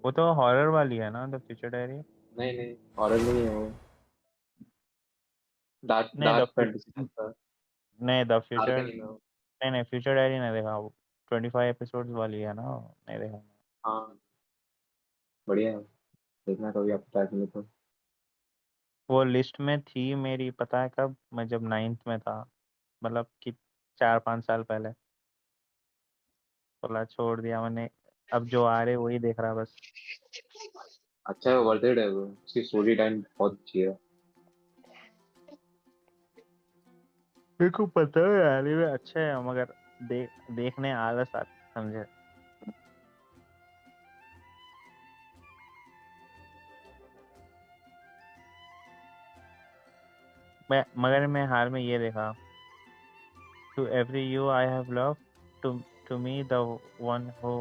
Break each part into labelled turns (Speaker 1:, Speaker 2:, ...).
Speaker 1: वो तो हॉरर वाली है ना, द फ्यूचर डायरी।
Speaker 2: नहीं नहीं, हॉरर नहीं है वो, डार्क
Speaker 1: नहीं
Speaker 2: डार्क फैंटेसी टाइप का।
Speaker 1: नहीं द
Speaker 2: डार्क
Speaker 1: फ्यूचर,
Speaker 2: नहीं है वो।
Speaker 1: नहीं नहीं फ्यूचर डायरी नहीं देखा वो। 25 एपिसोड्स वाली है ना, नहीं देखा।
Speaker 2: हाँ बढ़िया है, देखना कभी आपको टाइम मिले तो।
Speaker 1: वो लिस्ट में थी मेरी, पता है कब, मैं जब 9th में था, मतलब कि 4-5 साल पहले। बोला छोड़ दिया मैंने। अब जो आ रहे वही देख रहा बस।
Speaker 2: अच्छा है, वर्थ इट है वो, उसकी स्टोरी टाइम बहुत अच्छी है।
Speaker 1: मेरे को पता है यार ये अच्छा है, मगर देखने आलस आता समझे। मगर मैं हाल में ये देखा, to every you I have love, to to me the one who,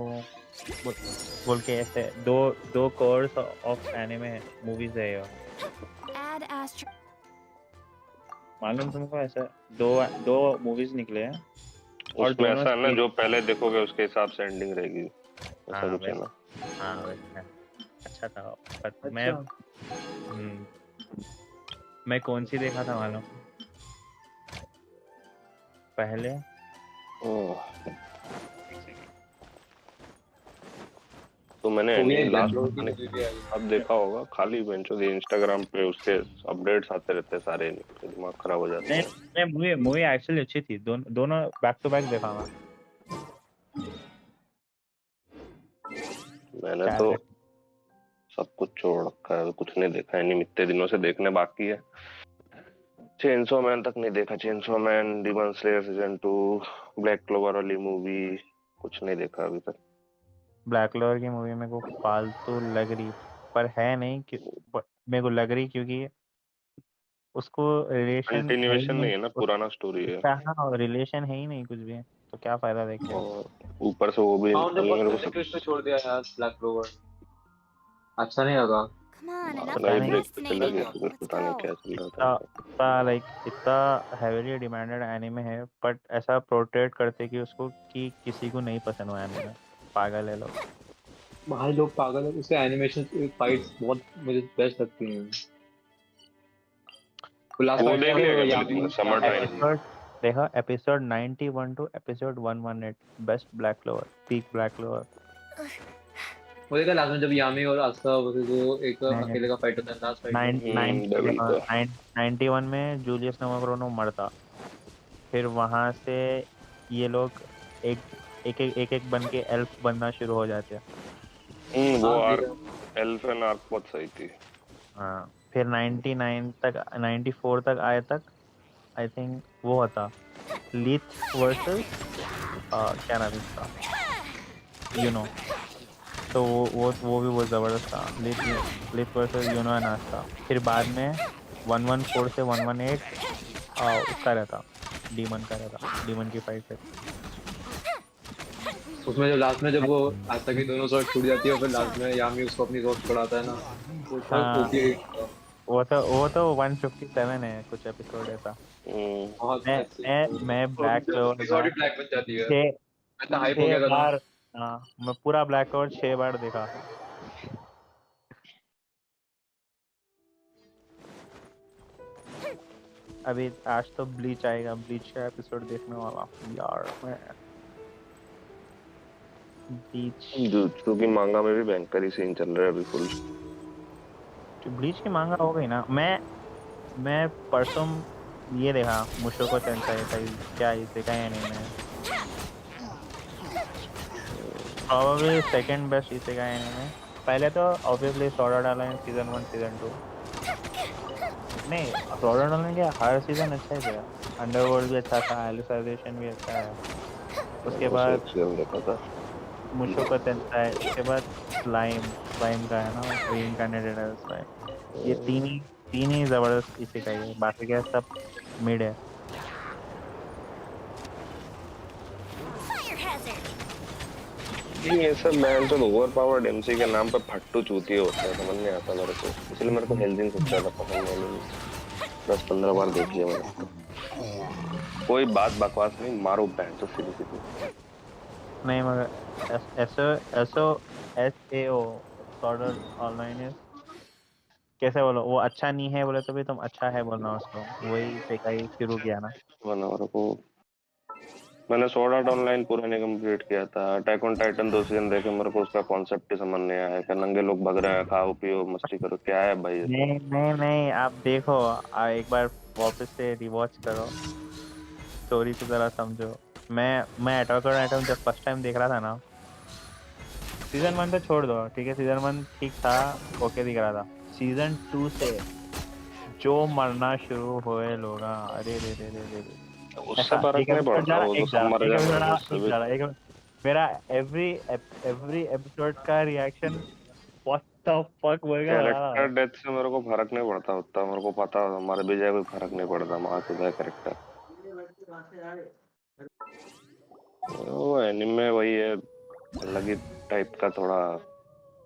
Speaker 1: बोल के ऐसे दो दो कोर्स ऑफ एनिमे मूवीज है ये। मालूम तुमको, ऐसा दो दो मूवीज निकले हैं और
Speaker 3: उसमें
Speaker 1: दोनों
Speaker 3: ऐसा है ना,
Speaker 1: सेम।
Speaker 3: जो पहले देखोगे उसके हिसाब से एंडिंग रहेगी, ऐसा
Speaker 1: हाँ
Speaker 3: कुछ है
Speaker 1: वैसे,
Speaker 3: ना।
Speaker 1: हाँ वैसे अच्छा था। पर मैं,
Speaker 2: अच्छा।
Speaker 1: मैं कौन सी देखा था मालूम पहले।
Speaker 3: ओह,
Speaker 1: एक सेकंड।
Speaker 3: तो मैंने
Speaker 2: वो भी
Speaker 3: एनिमे
Speaker 2: एक ब्लैक
Speaker 3: लास्ट
Speaker 2: क्लोवर की
Speaker 3: मैंने
Speaker 2: मूवी भी आई।
Speaker 3: अब देखा होगा, खाली बेंचो दी इंस्टाग्राम पे उसके अपडेट्स आते रहते हैं सारे anime के, दिमाग खराब हो जाता
Speaker 1: नहीं
Speaker 3: है।
Speaker 1: नहीं, मूवी मूवी एक्चुअली अच्छी थी, दोनों बैक टू बैक देखा मैं।
Speaker 3: मैंने
Speaker 1: क्या
Speaker 3: तो
Speaker 1: है?
Speaker 3: सब कुछ छोड़ रखा है, कुछ नहीं देखा, एनिमे इतने दिनों से देखने बाकी है। चेनसो मैन तक नहीं देखा, chainsaw man, demon slayer season 2, black clover वाली मूवी, कुछ नहीं देखा अभी तक।
Speaker 1: ब्लैक क्लोवर की मूवी मेरे को फालतू लग रही, पर है नहीं कि, मेरे को लग रही क्योंकि उसको रिलेशन है ही
Speaker 3: कंटिन्यूएशन
Speaker 1: नहीं
Speaker 3: नहीं है ना, पुराना स्टोरी है।
Speaker 1: उसका। हाँ रिलेशन है ही नहीं कुछ भी, तो क्या फायदा देख के।
Speaker 3: और ऊपर से वो भी
Speaker 2: हाँ उन्होंने बहुत
Speaker 3: मेरे को
Speaker 2: मिड
Speaker 3: सब
Speaker 2: ट्विस्ट में छोड़ दिया यार ब्लैक क्लोवर, अच्छा नहीं लगा।
Speaker 3: मांगा
Speaker 1: पता
Speaker 3: ही
Speaker 1: नहीं
Speaker 3: ब्रेक पे चले गए, तो फिर पता नहीं क्या चल रहा
Speaker 1: इतना
Speaker 3: था।
Speaker 1: इतना लाइक इतना हैवीली डिमांडेड एनिमे है, बट ऐसा पोर्ट्रेट करते कि उसको कि किसी को नहीं पसंद हुआ एनिमे। पागल है लोग।
Speaker 2: भाई लोग पागल है, उसके एनिमेशन फाइट्स बहुत मुझे बेस्ट लगती हैं। वो लास्ट
Speaker 3: वो
Speaker 2: फाइट
Speaker 3: देख
Speaker 2: था
Speaker 3: लिया
Speaker 2: वो
Speaker 3: क्या पहले
Speaker 2: यामी
Speaker 3: तुमने, समर टाइम?
Speaker 1: एपिसोड देखा, episode 91 to episode 118, best Black Clover, peak Black Clover.
Speaker 2: वो देखा लास्ट में जब यामी और आस्था वर्सेस वो एक अकेले का फाइट होता है लास्ट फाइट में।
Speaker 1: नाइन नाइन
Speaker 3: डेविल का।
Speaker 1: 91 में जूलियस नोमाक्रोनो मरता। फिर वहां से ये लोग एक एक बन के एल्फ बनना शुरू हो जाते हैं।
Speaker 3: वो
Speaker 2: हाँ
Speaker 3: आर्क,
Speaker 2: देखा।
Speaker 3: एल्फन आर्क बहुत सही थी।
Speaker 1: हाँ फिर 99 तक, 94 तक आए तक, आई थिंक वो होता लीथ वर्सेस, क्या नाम है इसका, यू नो। तो वो भी बहुत जबरदस्त था, लीथ लीथ वर्सेस यूनो एंड आस्था। फिर बाद में 114 से 118 उसका रहता, डीमन का रहता, डीमन की फाइट रहती।
Speaker 2: उसमें जब लास्ट में जब वो आस्था की दोनों शॉट छूट जाती है और फिर लास्ट में यामी उसको अपनी शॉट छुड़ाता है ना, वो सब
Speaker 1: हाँ
Speaker 2: ओपी।
Speaker 1: वो तो 157 है कुछ एपिसोड ऐसा।
Speaker 2: बहुत
Speaker 1: मैं
Speaker 2: ऐसे
Speaker 1: मैं
Speaker 2: और
Speaker 1: ब्लैक
Speaker 2: जब
Speaker 1: क्लोवर
Speaker 2: उसकी
Speaker 1: में
Speaker 2: शॉट ब्लैक बन जाती है,
Speaker 1: छः
Speaker 2: मैं तो हाइप हो
Speaker 1: छः
Speaker 2: गया था ना।
Speaker 1: बार हाँ मैं पूरा ब्लैक क्लोवर 6 बार देखा। अभी आज तो ब्लीच आएगा, ब्लीच का एपिसोड देखने वाला हूँ यार मैं। ब्लीच,
Speaker 3: जुत्सु की मांगा में भी भयंकर ही सीन चल रहा है अभी फुल।
Speaker 1: ब्लीच की मांगा हो गई ना। मैं परसों ये देखा, मुशोको टेंसाई का, क्या इसे का एनीमे है, प्रोबेबली सेकंड बेस्ट इसे का एनीमे। पहले तो obviously sword art online season 1 season 2। नहीं स्वॉर्ड आर्ट ऑनलाइन क्या हर सीजन अच्छा ही था। अंडरवर्ल्ड भी अच्छा था, एलिसाइजेशन भी अच्छा है। उसके
Speaker 3: मैंने बस
Speaker 1: बाद
Speaker 3: एक सीजन देखा था।
Speaker 1: मुशोको टेंसाई, उसके बाद स्लाइम, स्लाइम का है ना, रीइंकार्नेटेड है स्लाइम। ये तीन ही जबरदस्त इसे का ही है, बाकी क्या सब मिड है।
Speaker 3: ये सब मैं तो ओवर पावर्ड एमसी के नाम पर फट्टू चूतिए होते हैं, समझ नहीं आता मेरे को, इसलिए मेरे को हेल्जिंग सबसे ज्यादा पसंद है नहीं। 10-15 बार देख लिया मैंने इसको। कोई बात बकवास नहीं, मारो बैंड तो सीधी सीधी।
Speaker 1: नहीं मगर S S O S A O Sword Art Online is, कैसे बोलो, वो अच्छा नहीं है बोले तो भी तुम अच्छा है बोलना उसको, वही फेकाई शुरू किया ना।
Speaker 3: मेरे को, मैंने स्वॉर्ड आर्ट ऑनलाइन पूरा नहीं कंप्लीट किया था। अटैक ऑन टाइटन 2 सीजन देखे, मेरे को उसका कॉन्सेप्ट ही समझ नहीं आया। क्या नंगे लोग भग रहे हैं, खाओ पियो मस्ती करो, क्या है भाई ये सब?
Speaker 1: नहीं नहीं नहीं, आप देखो, एक बार वापस से रिवॉच करो, स्टोरी को जरा समझो। मैं अटैक ऑन टाइटन जब फर्स्ट टाइम देख रहा था ना, सीजन 1 तो छोड़ दो, ठीक है, सीजन 1 ठीक था, ओके दिख रहा था। सीजन 2 से जो मरना शुरू हुए लोग, अरे रे रे रे रे रे।
Speaker 3: उससे
Speaker 1: ऐसा
Speaker 3: फर्क
Speaker 1: एक
Speaker 3: नहीं
Speaker 1: एपिसोड जा
Speaker 3: पड़ता,
Speaker 1: रहा,
Speaker 3: वो तो
Speaker 1: एक जा
Speaker 3: सब
Speaker 1: रहा,
Speaker 3: मर
Speaker 1: एक
Speaker 3: जाए,
Speaker 1: एपिसोड
Speaker 3: मेरे
Speaker 1: आ
Speaker 3: को
Speaker 1: रहा,
Speaker 3: उससे
Speaker 1: एक
Speaker 3: भी।
Speaker 1: जा रहा, एक मेरा एवरी एपिसोड का रिएक्शन व्हाट द फक बोलेगा लगा रहा
Speaker 3: कैरेक्टर
Speaker 1: है।
Speaker 3: डेथ से मेरे को फर्क नहीं पड़ता उतना, मेरे को पता है हमारे विजय कोई फर्क नहीं पड़ता, मार चुका है कैरेक्टर। वो एनिमे वही है, अलग ही टाइप का थोड़ा,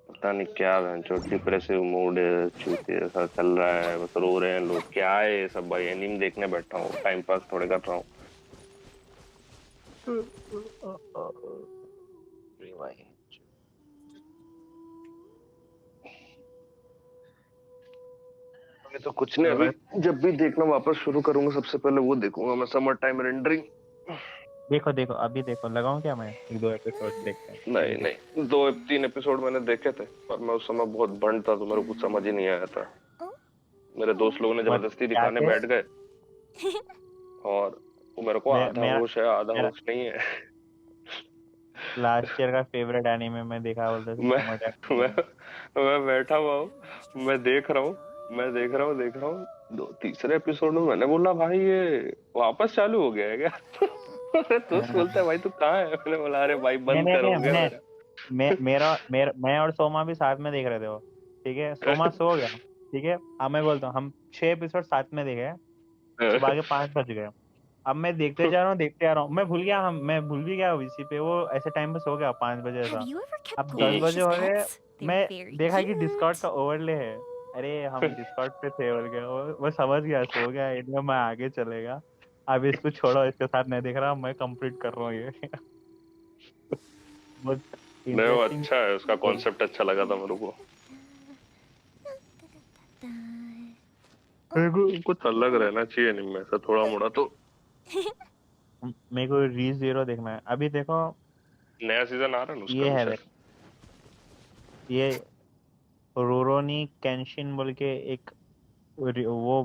Speaker 3: पता नहीं क्या है जो डिप्रेसिव मूड चूतिए ऐसा चल रहा है, बस रो रहे हैं लोग, क्या है ये सब भाई? एनिमे देखने बैठा हूँ, टाइम पास थोड़े कर रहा हूँ। अभी तो कुछ नहीं,
Speaker 1: बस
Speaker 3: अभी जब भी देखना वापस शुरू करूंगा सबसे पहले वो देखूंगा मैं, समर टाइम रेंडरिंग।
Speaker 1: देखो देखो, अभी देखो, लगाऊं क्या मैं, एक दो एपिसोड देखते हैं अभी
Speaker 3: नहीं
Speaker 1: देखो।
Speaker 3: नहीं, 2 3 एपिसोड मैंने देखे थे, पर मैं उस समय बहुत बंद था तो मेरे को कुछ समझ ही नहीं आया था। मेरे दोस्त लोगों ने
Speaker 1: बट
Speaker 3: जबरदस्ती
Speaker 1: क्या
Speaker 3: दिखाने
Speaker 1: थे,
Speaker 3: बैठ गए, और वो मेरे को आधा
Speaker 1: मेरा
Speaker 3: होश है आधा
Speaker 1: मेरा
Speaker 3: होश नहीं है।
Speaker 1: लास्ट ईयर का फेवरेट एनीमे में देखा बोलते थे,
Speaker 3: मैं
Speaker 1: समर
Speaker 3: मैं
Speaker 1: टाइम।
Speaker 3: मैं बैठा हुआ हूँ, मैं देख रहा हूँ, देख रहा हूँ, दो तीसरे एपिसोड में मैंने बोला भाई ये वापस चालू हो गया है क्या? अरे दोस्त बोलता है भाई तू कहाँ है? मैंने बोला अरे भाई
Speaker 1: नहीं
Speaker 3: बंद
Speaker 1: नहीं
Speaker 3: कर,
Speaker 1: नहीं,
Speaker 3: हो गया मेरा।
Speaker 1: मैं और सोमा भी साथ में देख रहे थे वो, ठीक है, सोमा सो गया, ठीक है। अब मैं बोलता हूँ, हम 6 एपिसोड साथ में देखे, सुबह के 5 बज गए। अब मैं देखते जा रहा हूँ, देखते आ रहा हूँ, मैं भूल भी गया इसी पे, वो ऐसे टाइम पे सो गया 5 बजे
Speaker 4: Have
Speaker 1: ऐसा।
Speaker 4: you ever kept
Speaker 1: अब 10 बजे
Speaker 4: goldfish's
Speaker 1: हो गए,
Speaker 4: pets? They're
Speaker 1: मैं
Speaker 4: very
Speaker 1: देखा कि डिस्कॉर्ड
Speaker 4: cute.
Speaker 1: का ओवरले है। अरे हम डिस्कॉर्ड पे थे, बोल गया वो समझ गया, सो गया, इसलिए मैं आगे चलेगा। अब इसको छोड़ो, इसके साथ नहीं देख रहा, मैं कंप्लीट कर रहा हूँ ये। बहुत
Speaker 3: नहीं वो
Speaker 1: इंटरेस्टिंग।
Speaker 3: अच्छा है, उसका कॉन्सेप्ट अच्छा लगा था मेरे को। मेरे को कुछ अलग रहना चाहिए नहीं में से थोड़ा मोड़ा तो।
Speaker 1: मेरे को री जीरो देखना है, अभी देखो।
Speaker 3: नया सीजन आ रहा है ना उसका
Speaker 1: ये
Speaker 3: भी
Speaker 1: है,
Speaker 3: शायद।
Speaker 1: ये रोरोनी केंशिन बोल के एक, वो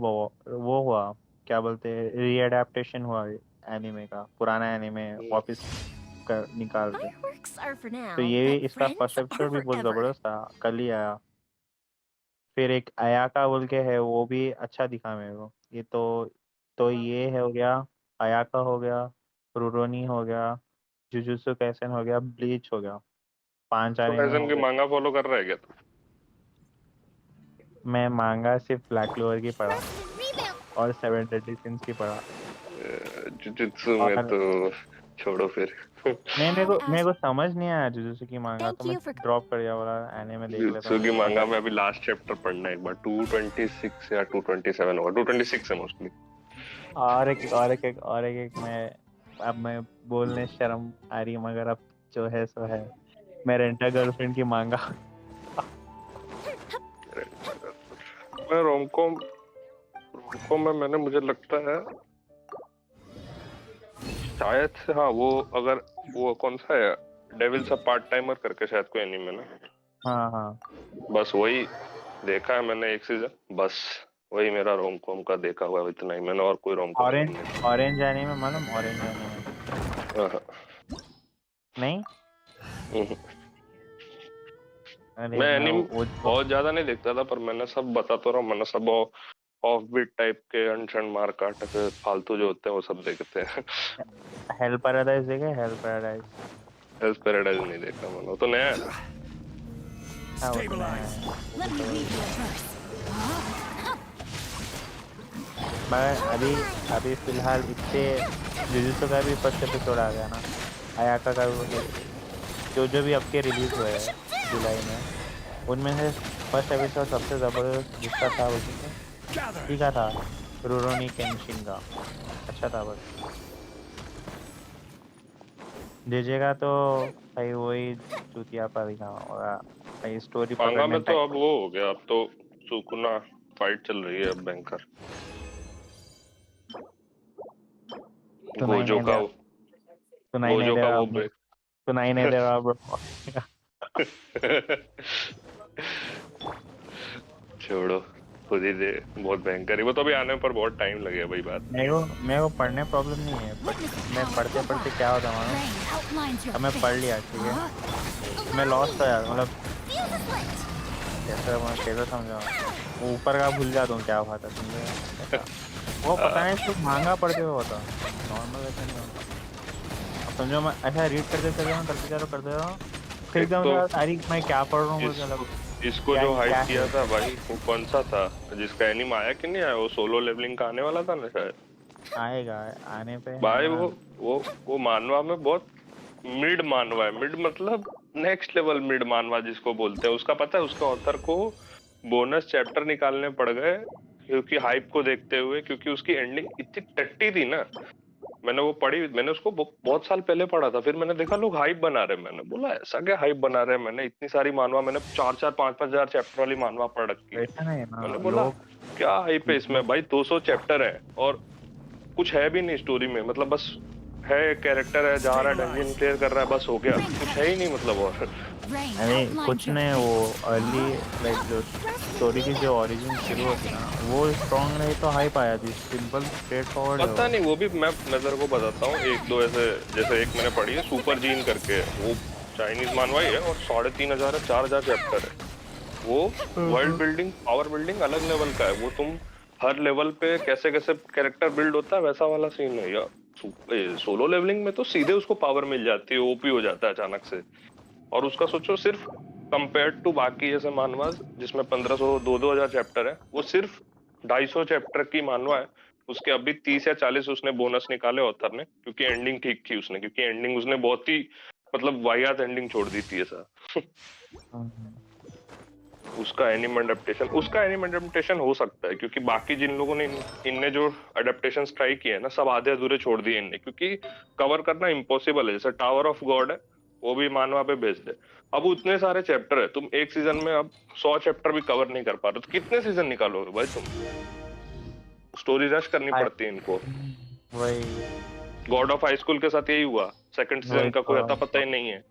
Speaker 1: हुआ, क्या बोलते हैं, रीअडेप्टेशन हुआ एनिमे का, पुराना एनिमे
Speaker 3: हम्म।
Speaker 1: वापस कर निकाल रहे।
Speaker 4: Fireworks are for
Speaker 1: तो
Speaker 4: now,
Speaker 1: ये
Speaker 4: but
Speaker 1: इसका
Speaker 4: friends
Speaker 1: फर्स्ट
Speaker 4: are
Speaker 1: एपिसोड भी बहुत
Speaker 4: forever.
Speaker 1: जबरदस्त था, कल ही आया। फिर एक अयाका बोल के है, वो भी अच्छा दिखा मेरे को। ये तो ये है हो गया, अयाका हो गया, रुरोनी हो गया, जुजुत्सु कैसन हो गया, ब्लीच हो गया, 5
Speaker 3: तो
Speaker 1: एनिमे
Speaker 3: ऐसन
Speaker 1: हो
Speaker 3: की
Speaker 1: गए।
Speaker 3: मांगा फॉलो कर रहा है क्या तू?
Speaker 1: मैं मांगा सिर्फ ब्लैक क्लोवर की पढ़ा,
Speaker 4: President revamp.
Speaker 1: और 7 डेडली सिंस की पढ़ा।
Speaker 3: जुजुत्सु में
Speaker 1: और
Speaker 3: तो छोड़ो फिर।
Speaker 1: नहीं, मेरे को
Speaker 4: As
Speaker 1: समझ नहीं आया जुजुत्सु की मांगा, तो
Speaker 4: thank
Speaker 1: मैं
Speaker 4: you for
Speaker 1: ड्रॉप कर दिया, बोला एनीमे देख लेता
Speaker 3: जुजुत्सु
Speaker 1: हूँ,
Speaker 3: की
Speaker 1: मजा।
Speaker 3: मांगा में अभी लास्ट चैप्टर पढ़ना है एक बार, 226 या 227 होगा, 226 है मोस्टली।
Speaker 1: और एक मैं, अब मैं बोलने शर्म आ रही है, मगर अब जो है सो है, मैं रेंटा गर्लफ्रेंड की मांगा।
Speaker 3: मैं रोमकॉम रोमकॉम में मैंने, मुझे लगता है शायद से, हाँ वो, अगर वो कौन सा है, डेविल्स अ पार्ट टाइमर करके शायद कोई एनीमे ना,
Speaker 1: हाँ हाँ।
Speaker 3: बस वही देखा है मैंने एक सीजन, बस वही मेरा रोमकॉम का देखा हुआ है, इतना ही मैंने, और कोई रोमकॉम
Speaker 1: ऑरेंज
Speaker 3: नहीं देखा।
Speaker 1: ऑरेंज एनीमे मालूम, ऑरेंज एनीमे?
Speaker 3: हाँ,
Speaker 1: नहीं।
Speaker 3: हम्म।
Speaker 1: अरे
Speaker 3: मैं
Speaker 1: मैं
Speaker 3: एनीम
Speaker 1: वो जो
Speaker 3: बहुत ज्यादा नहीं देखता था, पर मैंने सब, बता तो रहा हूँ, मैंने सब ऑफ बीट टाइप के अनशन मारकाट के फालतू जो होते हैं वो सब देखते हैं।
Speaker 1: हेल पैराडाइज देखे, हेल पैराडाइज?
Speaker 3: हेल्थ पैराडाइज नहीं देखा मैंने, वो तो नया है ना।
Speaker 1: हाँ वो तो नया है,
Speaker 4: let
Speaker 1: अभी
Speaker 4: me
Speaker 1: तो
Speaker 4: read you a verse.
Speaker 1: मैं अभी फिलहाल इससे जुजुत्सु का भी फर्स्ट एपिसोड आ गया ना, अयाका का भी, जो भी अब के रिलीज हुए हैं जुलाई में, उनमें से फर्स्ट एपिसोड सबसे जबरदस्त जिसका था, वो ठीक था, रुरोनी केंशिन का, अच्छा था बस। दीजिएगा तो भाई वही चूतिया पर ही कहाँ होगा भाई, स्टोरी
Speaker 3: मांगा
Speaker 1: पकड़ने
Speaker 3: में तो
Speaker 1: टाइप।
Speaker 3: अब वो हो गया, अब तो सुकुना फाइट चल रही है अब बैंकर
Speaker 1: सुनाई
Speaker 3: गोजो
Speaker 1: नहीं
Speaker 3: का
Speaker 1: दे, सुनाई नहीं
Speaker 3: गोजो
Speaker 1: दे
Speaker 3: का
Speaker 1: रहा
Speaker 3: वो
Speaker 1: ब्रो,
Speaker 3: ब्रेक।
Speaker 1: सुनाई नहीं दे रहा ब्रो।
Speaker 3: छोड़ो, खुद ही दे। बहुत भयंकर है वो तो, अभी आने पर बहुत टाइम लगेगा भाई, बात नहीं है।
Speaker 1: मेरे को पढ़ने प्रॉब्लम नहीं है, बट
Speaker 4: Witness the
Speaker 1: मैं
Speaker 4: power of
Speaker 1: पढ़ते
Speaker 4: the
Speaker 1: पढ़ते
Speaker 4: light.
Speaker 1: क्या होता मानो,
Speaker 4: Rain outlines your
Speaker 1: अब मैं पढ़
Speaker 4: fate.
Speaker 1: लिया ठीक है, मैं
Speaker 4: Allow
Speaker 1: लॉस्ट
Speaker 4: me.
Speaker 1: हो जाता मतलब,
Speaker 4: Fuse is lit.
Speaker 1: मैं कैसे समझा, वो ऊपर का भूल जाता हूँ क्या हुआ था समझे ऐसा। वो पता नहीं सिर्फ मांगा पढ़ते हुए होता, नॉर्मल ऐसा नहीं होता। अब समझो मैं ऐसा रीड करते चल रहा हूँ, करते जा रहा हूँ, फिर
Speaker 3: एक
Speaker 1: एकदम
Speaker 3: तो
Speaker 1: से अरे मैं क्या पढ़ रहा हूँ बोल के
Speaker 3: इसको
Speaker 1: लग,
Speaker 3: इसको
Speaker 1: क्या
Speaker 3: जो हाइप
Speaker 1: क्या
Speaker 3: किया
Speaker 1: है।
Speaker 3: था भाई, वो कौन सा था जिसका एनिम आया कि नहीं आया, वो सोलो लेवलिंग का आने वाला था ना शायद।
Speaker 1: आएगा, आने पे है
Speaker 3: भाई
Speaker 1: ना।
Speaker 3: वो मानवा में बहुत मिड मानवा है, मिड मतलब नेक्स्ट लेवल मिड मानवा जिसको बोलते हैं। उसका पता है, उसका ऑथर को बोनस चैप्टर निकालने पड़ गए क्योंकि हाइप को देखते हुए, क्योंकि उसकी एंडिंग इतनी टट्टी थी ना। मैंने वो पढ़ी, मैंने उसको बहुत साल पहले पढ़ा था, फिर मैंने देखा लोग हाइप बना रहे हैं, मैंने बोला ऐसा क्या हाइप बना रहे हैं। मैंने इतनी सारी मानवा, मैंने 4-4 5-5 हजार चैप्टर वाली मानवा पढ़ रखी है।
Speaker 1: ऐसा नहीं है ना
Speaker 3: मैंने बोला
Speaker 1: लोग,
Speaker 3: क्या हाइप है इसमें भाई, 200 चैप्टर है और कुछ है भी नहीं स्टोरी में, मतलब बस है, कैरेक्टर है, जा रहा है, डंजन क्लियर कर रहा है, बस हो गया,
Speaker 4: Ring
Speaker 3: कुछ है ही नहीं
Speaker 4: fetish.
Speaker 3: मतलब। और
Speaker 4: Rain
Speaker 1: अरे
Speaker 4: outlines
Speaker 1: कुछ
Speaker 4: your
Speaker 1: नहीं, वो
Speaker 4: fate.
Speaker 1: अर्ली लाइक जो स्टोरी की जो ओरिजिन शुरू होती ना, वो स्ट्रॉन्ग रही तो हाइप आया थी, सिंपल स्ट्रेट फॉरवर्ड है
Speaker 3: पता
Speaker 1: वो।
Speaker 3: नहीं, वो भी मैं नजर को बताता हूँ एक दो ऐसे, जैसे एक मैंने पढ़ी है सुपर जीन करके, वो चाइनीज मानवाई है और 3,500 है, 4,000 चैप्टर है। वो वर्ल्ड बिल्डिंग, पावर बिल्डिंग अलग लेवल का है वो, तुम हर लेवल पे कैसे कैसे कैरेक्टर बिल्ड होता है वैसा वाला सीन है। या सोलो लेवलिंग में तो सीधे उसको पावर मिल जाती है, ओपी हो जाता है अचानक से। और उसका सोचो, सिर्फ कंपेयर टू बाकी जैसे मानवास जिसमें 1500 दो हजार चैप्टर है, वो सिर्फ 250 चैप्टर की मानवा है। उसके अभी 30 या 40 उसने बोनस निकाले ऑथर ने, क्योंकि एंडिंग ठीक थी उसने, क्योंकि एंडिंग उसने बहुत ही मतलब वाहियात एंडिंग छोड़ दी थी ऐसा। उसका एनिम अडेप्टेशन हो सकता है, क्योंकि बाकी जिन लोगों ने इनने जो अडेप्टेशन ट्राई किए हैं ना, सब आधे अधूरे छोड़ दिए इनने, क्योंकि कवर करना इम्पॉसिबल है। जैसे टावर ऑफ गॉड है, वो भी मानवा पे बेस्ड है। अब उतने सारे चैप्टर है, तुम एक सीजन में अब 100 चैप्टर भी कवर नहीं कर पा रहे, तो कितने सीजन निकालोगे भाई तुम। स्टोरी रश करनी पड़ती है इनको।
Speaker 1: वही
Speaker 3: गॉड ऑफ हाई स्कूल के साथ यही हुआ, सेकंड सीजन
Speaker 1: वही
Speaker 3: का कोई अता पता ही नहीं है।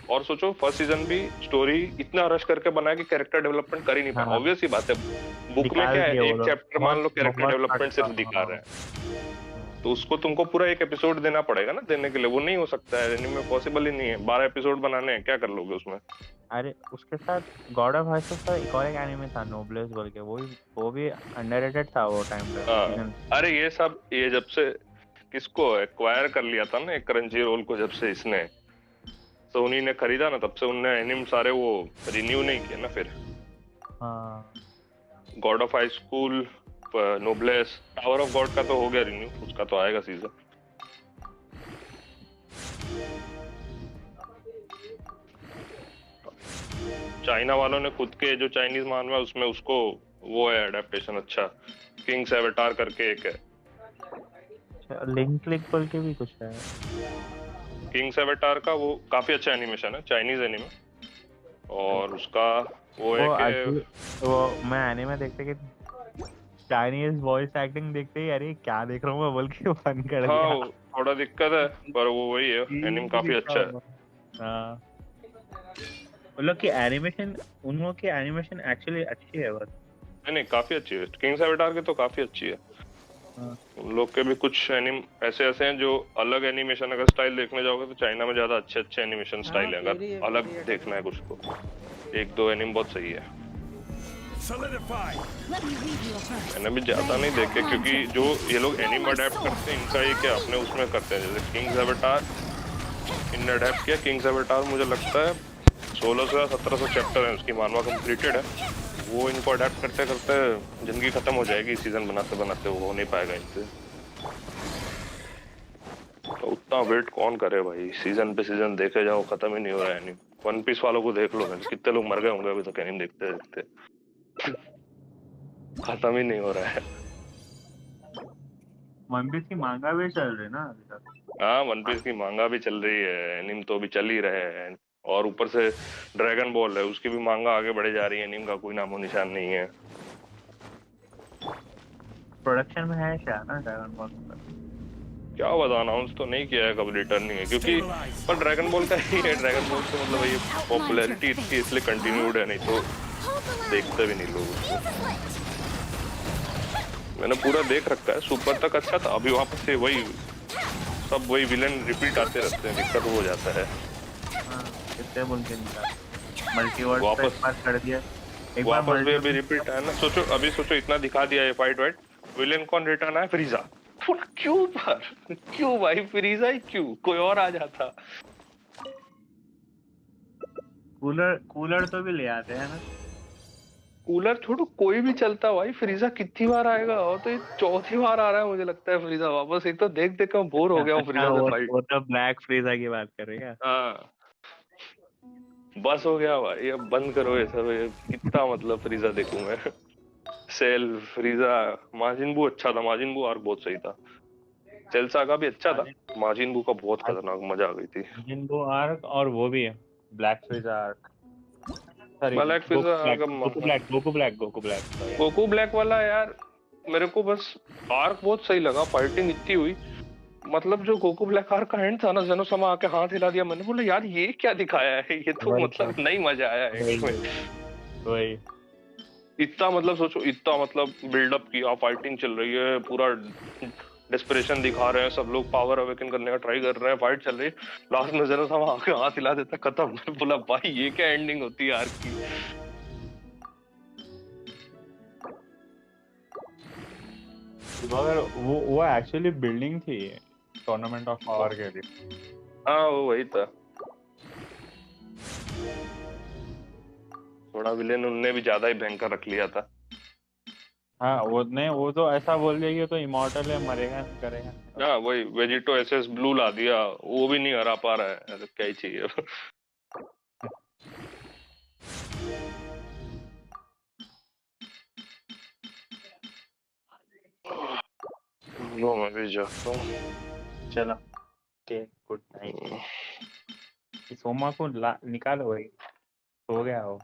Speaker 3: और सोचो फर्स्ट सीजन भी स्टोरी इतना रश करके बनाया कि कैरेक्टर डेवलपमेंट कर ही नहीं पाया।
Speaker 1: हाँ
Speaker 3: ऑब्वियस ही बात है, बुक में
Speaker 1: निकाल
Speaker 3: क्या है,
Speaker 1: दिए वो
Speaker 3: एक
Speaker 1: लोग,
Speaker 3: चैप्टर मान
Speaker 1: बहुत
Speaker 3: लो कैरेक्टर
Speaker 1: बहुत कट
Speaker 3: डेवलपमेंट
Speaker 1: था,
Speaker 3: सिर्फ दिखा रहे
Speaker 1: हाँ।
Speaker 3: हैं, तो उसको तुमको पूरा एक एपिसोड देना पड़ेगा ना, देने के लिए वो नहीं हो सकता है, एनीमे पॉसिबल ही नहीं है। 12 एपिसोड बनाने हैं, क्या कर लोगे उसमें।
Speaker 1: अरे उसके साथ गॉड ऑफ हर्सेस का एक और एक एनिमे था नोब्लेस बोल के, वो भी अंडररेटेड था वो टाइम पे
Speaker 3: हाँ,
Speaker 1: सीजन।
Speaker 3: अरे ये सब ये जब से किसको एक्वायर कर लिया था ना, क्रंची रोल को, जब से इसने तो उन्हीं ने खरीदा ना, तब से उनने एनिम सारे वो रिन्यू नहीं किए ना फिर।
Speaker 1: हाँ
Speaker 3: God of High School, Noblesse, Tower of God का तो हो गया रिन्यू, उसका तो आएगा सीजन। चाइना वालों ने खुद के जो चाइनीज मानवा है उसमें उसको वो है एडेप्टेशन अच्छा, किंग्स एवेटार करके एक है।
Speaker 1: लिंक क्लिक बोल के भी कुछ है।
Speaker 3: किंग्स एवेटार का वो काफी अच्छा एनिमेशन है, चाइनीज एनिमे। और उसका वो है
Speaker 1: वो
Speaker 3: कि
Speaker 1: अभी वो मैं एनिमे देखते कि चाइनीज वॉइस एक्टिंग देखते ही अरे क्या देख रहा हूँ मैं बोल के बंद कर
Speaker 3: हाँ,
Speaker 1: दिया।
Speaker 3: वो थोड़ा दिक्कत है, पर वो वही है, एनिम
Speaker 1: ठीक
Speaker 3: काफी
Speaker 1: दिखता
Speaker 3: अच्छा है।
Speaker 1: होगा। हाँ उन लोग की एनिमेशन, उन लोग की एनिमेशन एक्चुअली अच्छी है बस।
Speaker 3: नहीं नहीं, काफी अच्छी है, किंग्स एवेटार की तो काफी अच्छी है।
Speaker 1: हाँ।
Speaker 3: उन लोग के भी कुछ एनिम ऐसे ऐसे हैं जो अलग एनिमेशन, अगर स्टाइल देखने जाओगे तो चाइना में ज्यादा अच्छे अच्छे एनिमेशन स्टाइल है, अगर अलग देखना है कुछ तो एक दो एनिम बहुत सही है।
Speaker 4: Let me read you a verse.
Speaker 3: मैंने भी ज्यादा नहीं देखे, क्योंकि जो ये लोग एनिम अडेप्ट करते हैं इनका ये क्या अपने उसमें करते हैं, जैसे किंग्स एवेटार इनने अडेप्ट किया। किंग्स एवेटार मुझे लगता है 1600 या 1700 चैप्टर है उसकी, मानवा कंप्लीटेड है। वो इनको अडेप्ट करते करते जिंदगी खत्म हो जाएगी, सीजन बनाते बनाते वो हो नहीं पाएगा इनसे। तो उतना वेट कौन करे भाई, सीजन पे सीजन देखे जाओ, खत्म ही नहीं हो रहा है एनिम। वन पीस वालों को देख लो, कितने लोग मर गए होंगे अभी तक एनिम देखते देखते। खत्म ही नहीं हो रहा है।
Speaker 1: वन पीस की मांगा भी चल रही है ना अभी तक।
Speaker 3: हाँ, वन पीस की मांगा भी चल रही है, एनिम तो भी चल ही रहे हैं। और ऊपर से ड्रैगन बॉल है, उसकी भी मांगा आगे बढ़े जा रही है, एनिम का कोई नामो निशान नहीं है।
Speaker 1: प्रोडक्शन में है क्या ना ड्रैगन बॉल का?
Speaker 3: क्या बता, अनाउंस तो नहीं किया है, कब रिटर्निंग है क्योंकि पर ड्रैगन बॉल का ही है, ड्रैगन बॉल से मतलब ये
Speaker 4: Outlines your
Speaker 3: पॉपुलैरिटी इसकी
Speaker 4: fate.
Speaker 3: इसलिए कंटिन्यूड है, नहीं तो
Speaker 4: Hold the
Speaker 3: देखते भी
Speaker 4: line.
Speaker 3: नहीं लोग उसको।
Speaker 4: Fuse a split.
Speaker 3: मैंने पूरा देख रखा है, सुपर तक अच्छा था, अभी वापस से वही सब वही विलेन रिपीट आते रहते हैं, दिक्कत वो हो जाता है।
Speaker 1: हाँ, कितने बोल के निकाल, मल्टीवर्स का एक
Speaker 3: वापस
Speaker 1: बार कर दिया, एक बार
Speaker 3: वापस भी अभी
Speaker 1: मल्टीवर्स।
Speaker 3: रिपीट है ना, सोचो अभी सोचो इतना दिखा दिया ये फाइट वाइट, विलेन कौन रिटर्न आया, फ्रीजा। थोड़ा क्यों पर क्यों भाई, फ्रीजा ही क्यों, कोई और आ जाता।
Speaker 1: कूलर कूलर तो भी ले आते हैं ना।
Speaker 3: कूलर छोड़ो, कोई भी चलता भाई, फ्रीजा कितनी बार आएगा, और तो ये चौथी बार आ रहा है मुझे लगता है फ्रीजा वापस, एक तो देख देख कर बोर हो गया हूँ
Speaker 1: अच्छा,
Speaker 3: फ्रीजा से फाइट।
Speaker 1: वो तो ब्लैक फ्रीजा की बात कर रहे हैं
Speaker 3: हाँ, बस हो गया भाई, अब बंद करो ये सब, ये कितना मतलब फ्रीजा देखूं मैं। सेल, फ्रीजा, माजिन बू अच्छा था, माजिन बू आर्क बहुत सही था, सेल सागा भी अच्छा था,
Speaker 1: क्या।
Speaker 3: माजिन बू का बहुत खतरनाक मजा आ गई थी।
Speaker 1: जिंबो आर्क और वो भी है, black Frieza arc, sorry
Speaker 3: black
Speaker 1: Goku
Speaker 3: Frieza
Speaker 1: black
Speaker 3: arc,
Speaker 1: Goku black Goku black Goku black sorry.
Speaker 3: Goku black वाला यार, मेरे को बस आर्क बहुत सही लगा, फाइटिंग इतनी हुई, मतलब जो गोकू ब्लैक आर्क का एंड था ना, जेनो समा आके हाथ हिला दिया, मैंने बोला यार ये क्या दिखाया है, ये तो
Speaker 1: वही तो,
Speaker 3: मतलब नहीं मजा आया
Speaker 1: वही
Speaker 3: एंड में।
Speaker 1: वही।
Speaker 3: इतना मतलब सोचो, इतना मतलब बिल्डअप किया, फाइटिंग चल रही है, पूरा डेस्परेशन दिखा रहे हैं, सब लोग पावर अवेकन करने का ट्राई कर रहे हैं, फाइट चल रही है, लास्ट में जेनो समा आके हाथ हिला देता, खत्म। मैंने बोला भाई ये क्या एंडिंग होती है आर्क की।
Speaker 1: मगर वो एक्चुअली बिल्डिंग थी टूर्नामेंट ऑफ पावर के लिए।
Speaker 3: हाँ वो वही था, थोड़ा विलेन उनने भी ज्यादा ही भयंकर रख लिया था।
Speaker 1: हाँ वो नहीं, वो तो ऐसा बोल दिया कि वो तो इमॉर्टल है, मरेगा नहीं करेगा नहीं।
Speaker 3: हाँ वही, वेजिटो एसएस ब्लू ला दिया, वो भी नहीं हरा पा रहा है, अरे क्या ही चाहिए। लो मैं भी जाता हूँ।
Speaker 1: चलो, ओके, गुड नाइट। सोमा को निकालो भाई, सो गया हो।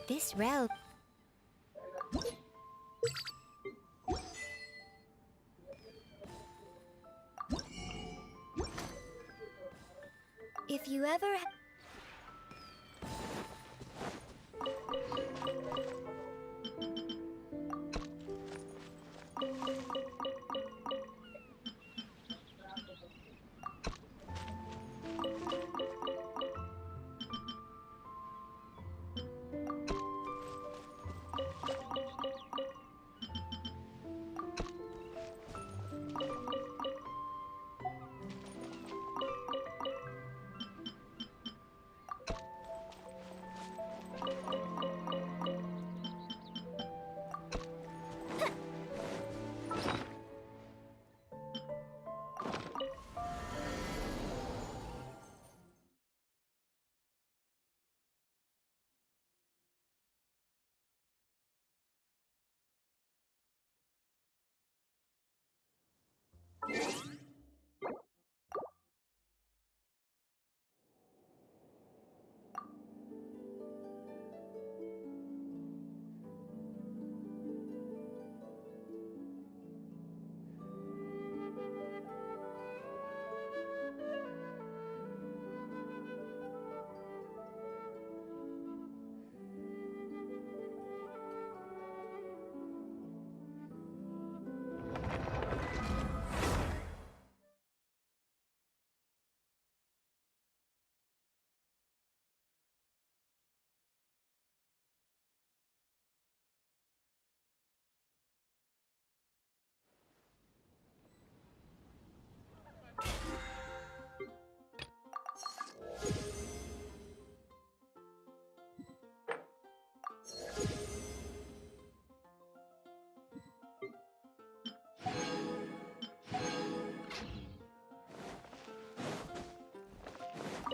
Speaker 5: This route. If you ever...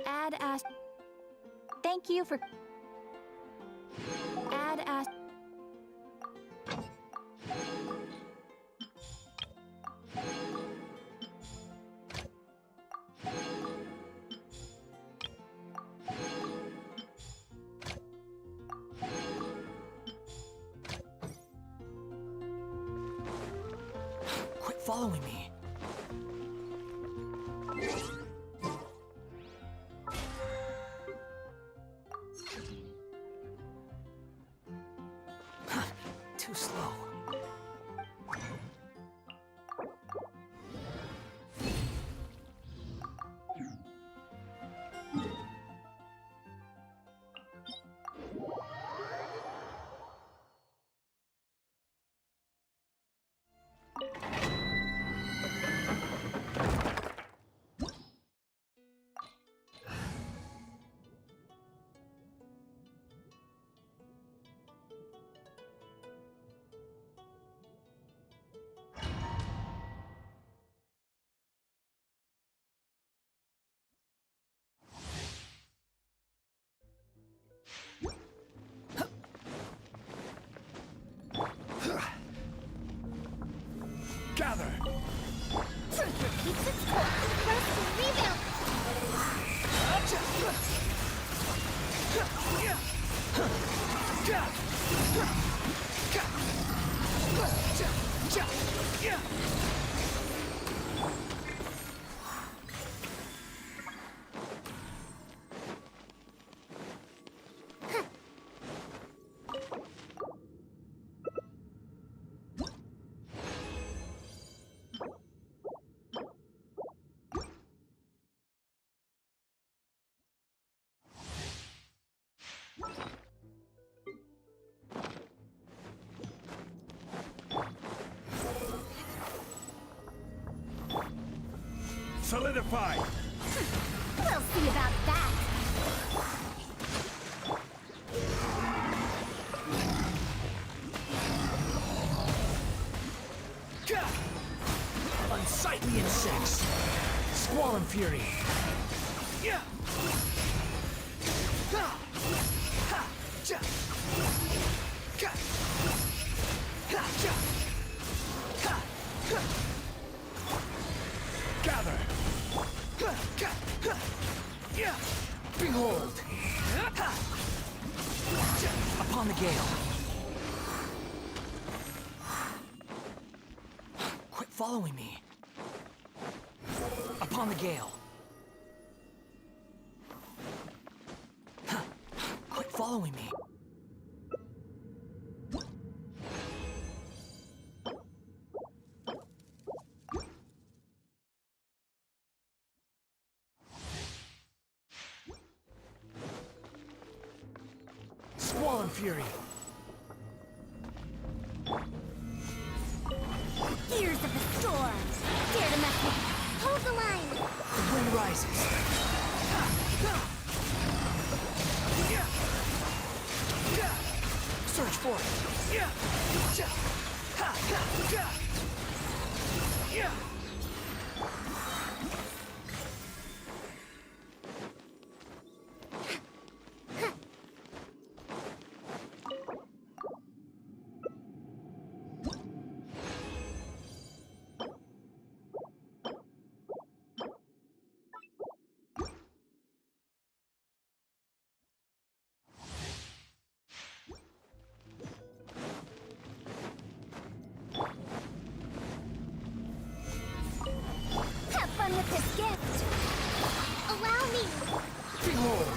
Speaker 5: Add as... Thank you for... Add as...
Speaker 6: Quit following me. Too slow. Gather!
Speaker 5: Keeps its course. Rest and rebound.
Speaker 6: Solidify!
Speaker 5: We'll see about that.
Speaker 6: Unsightly insects! Squall and fury! Yeah! Ha! Ha! Ja! Ka! Ha! Ja! Ha! Ha! Gather! Ha! Ka! Ha! Yeah! Behold! Ha! Ja! Upon the gale! Quit following me! Upon the gale! Huh. Quit following me! Squall and fury!
Speaker 5: Gears of the storm. Dare to mess with me. Hold the line.
Speaker 6: The wind rises! Search for it!
Speaker 5: Have fun with this gift. Allow me.
Speaker 6: Behold!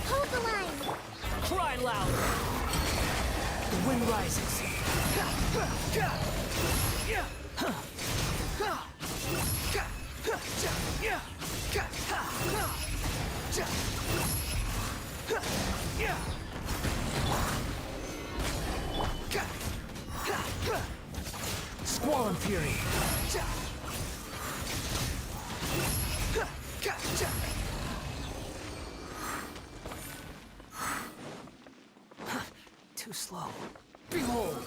Speaker 5: Hold the line.
Speaker 6: Cry loud! The wind rises! Squall and fury! Too slow. Behold!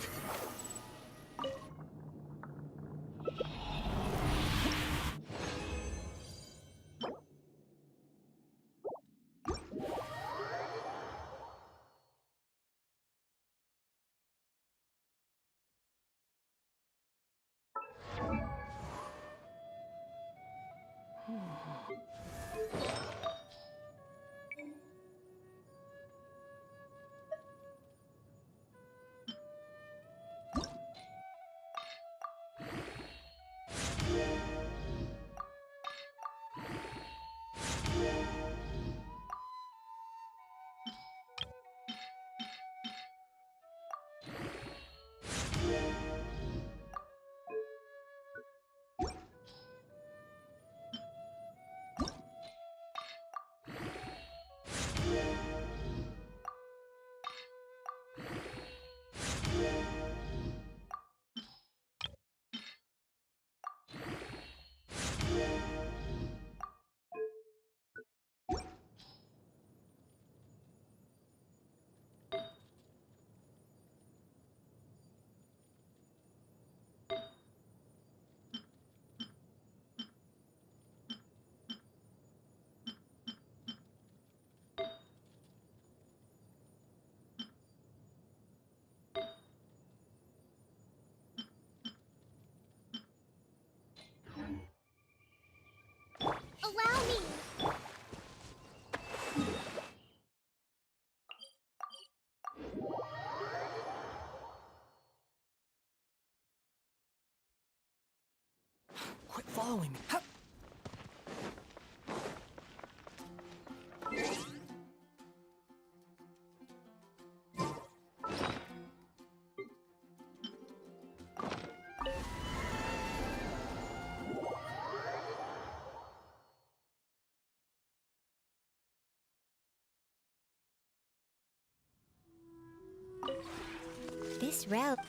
Speaker 5: This route.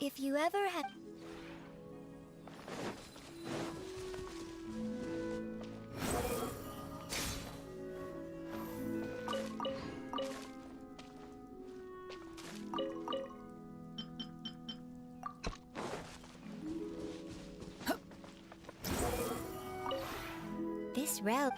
Speaker 5: If you ever had... This route.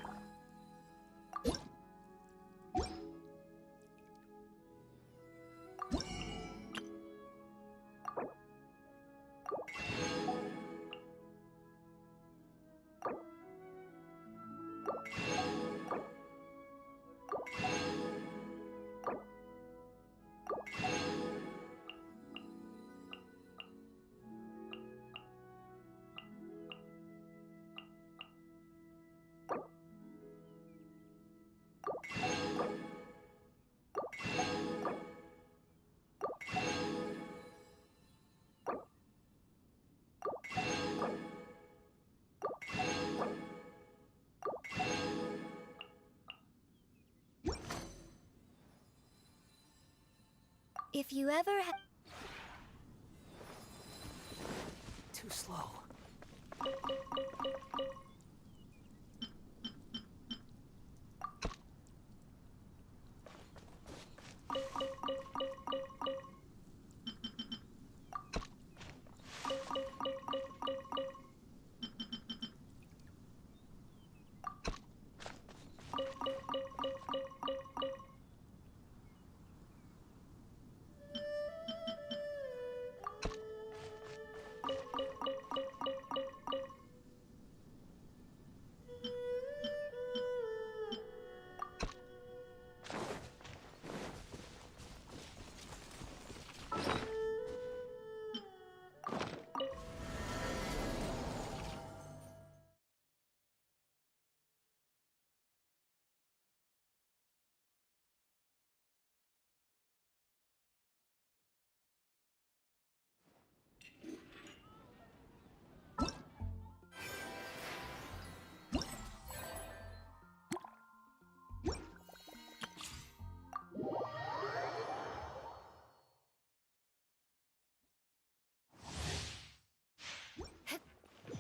Speaker 5: If you ever had...
Speaker 6: Too slow.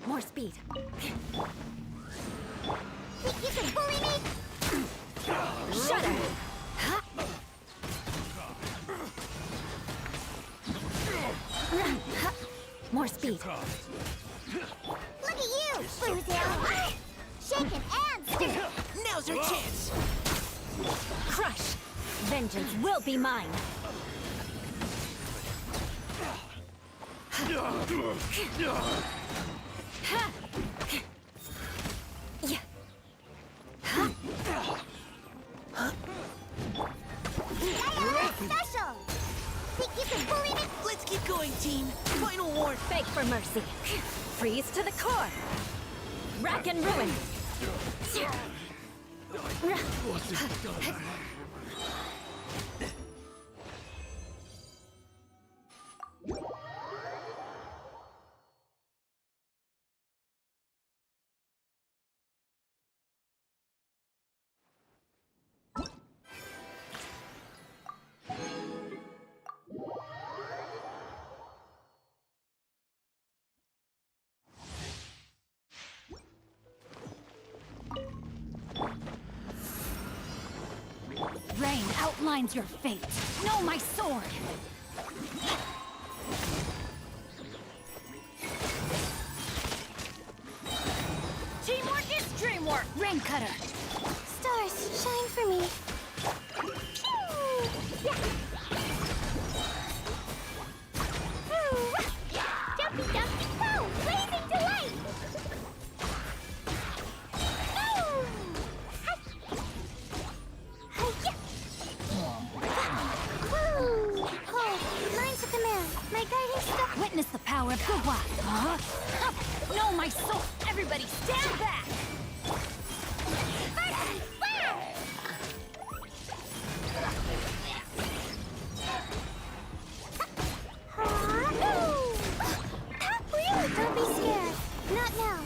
Speaker 5: More speed. Think you can bully me? Shut up! More speed. Look at you, Bluetail! Shaken and scared!
Speaker 6: Now's your chance!
Speaker 5: Crush! Vengeance will be mine! Yeah. Special! Think you can bully me?
Speaker 6: Let's keep going, team! Final warning!
Speaker 5: Beg for mercy. Freeze to the core. Rack and ruin.
Speaker 4: Rain outlines your fate. Know my sword! Teamwork is dreamwork! Rain cutter!
Speaker 5: Stars, shine for me. Jumpy, jumpy, go! Blazing delight! Mine's a command. My guiding star.
Speaker 4: Witness the power of Gua! Huh? Know my sword! Everybody stand back!
Speaker 5: Don't be scared. Not now.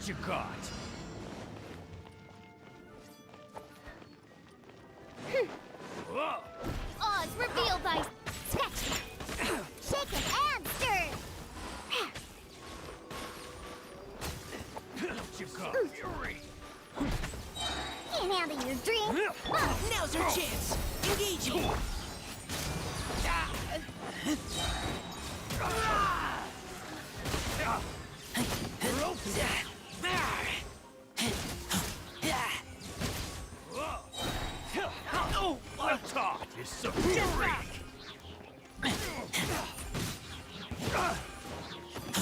Speaker 7: you got?
Speaker 5: Oz revealed by sketch, shaken and stirred.
Speaker 7: What you got? Fury!
Speaker 5: Can't handle your dream.
Speaker 6: Now's our chance. Engage me.
Speaker 7: You're open! Oh, on top is some fury!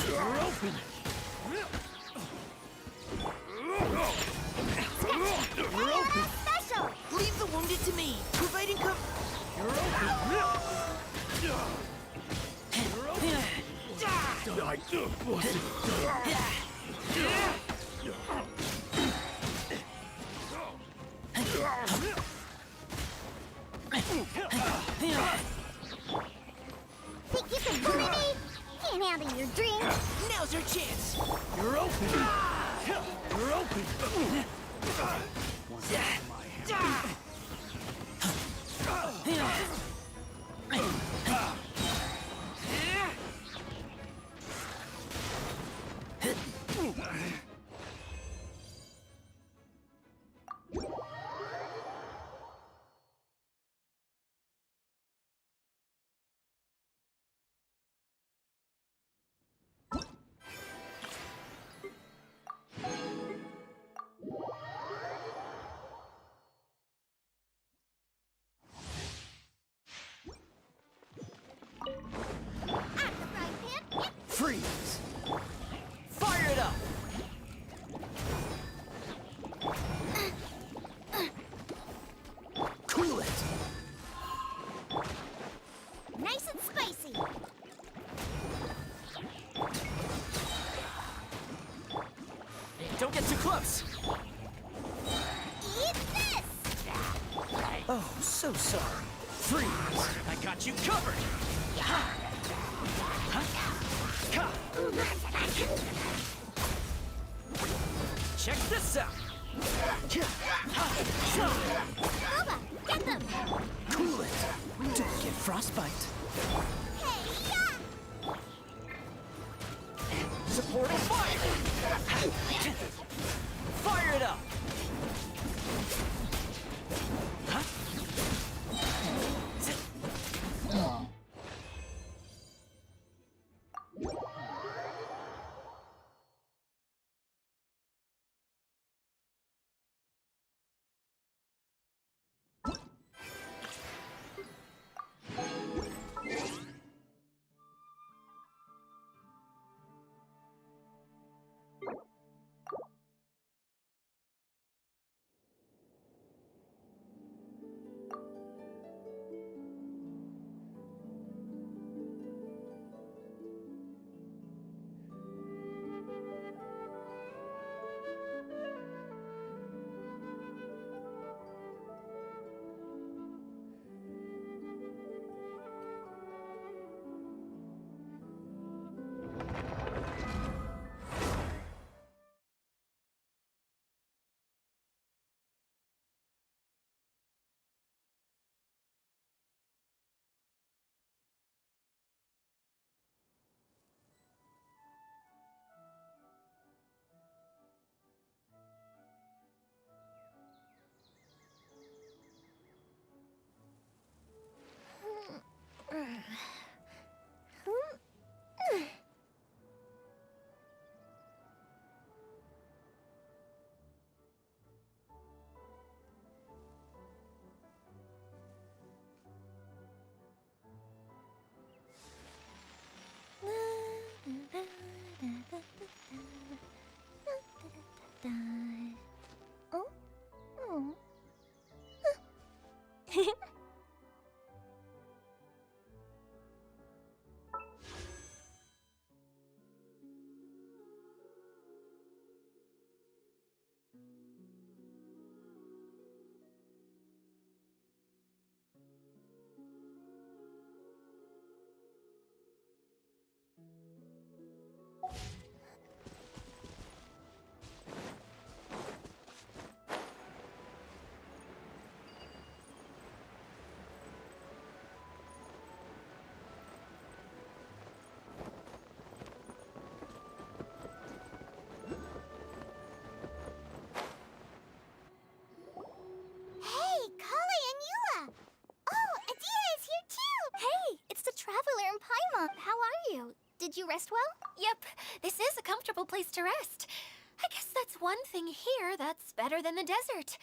Speaker 7: You're open! You're open!
Speaker 5: Special.
Speaker 6: Leave the wounded to me. Providing cover.
Speaker 7: You're open! You're open! Die, pussy!
Speaker 5: Think you can bully me? Can't handle your dream.
Speaker 6: Now's our chance.
Speaker 7: You're open! You're open!
Speaker 5: At the frying pan.
Speaker 6: Freeze. Fire it up. Cool it.
Speaker 5: Nice and spicy.
Speaker 6: Don't get too close.
Speaker 5: Eat this.
Speaker 6: Oh, so sorry. Freeze. I got you covered. Check this out.
Speaker 5: Boba, get them.
Speaker 6: Cool it. Don't get frostbite.
Speaker 5: Hey, yeah.
Speaker 6: Supporting fire. Fire it up.
Speaker 5: Oh? Oh. you rest well?
Speaker 4: Yep, this is a comfortable place to rest. I guess that's one thing here that's better than the desert.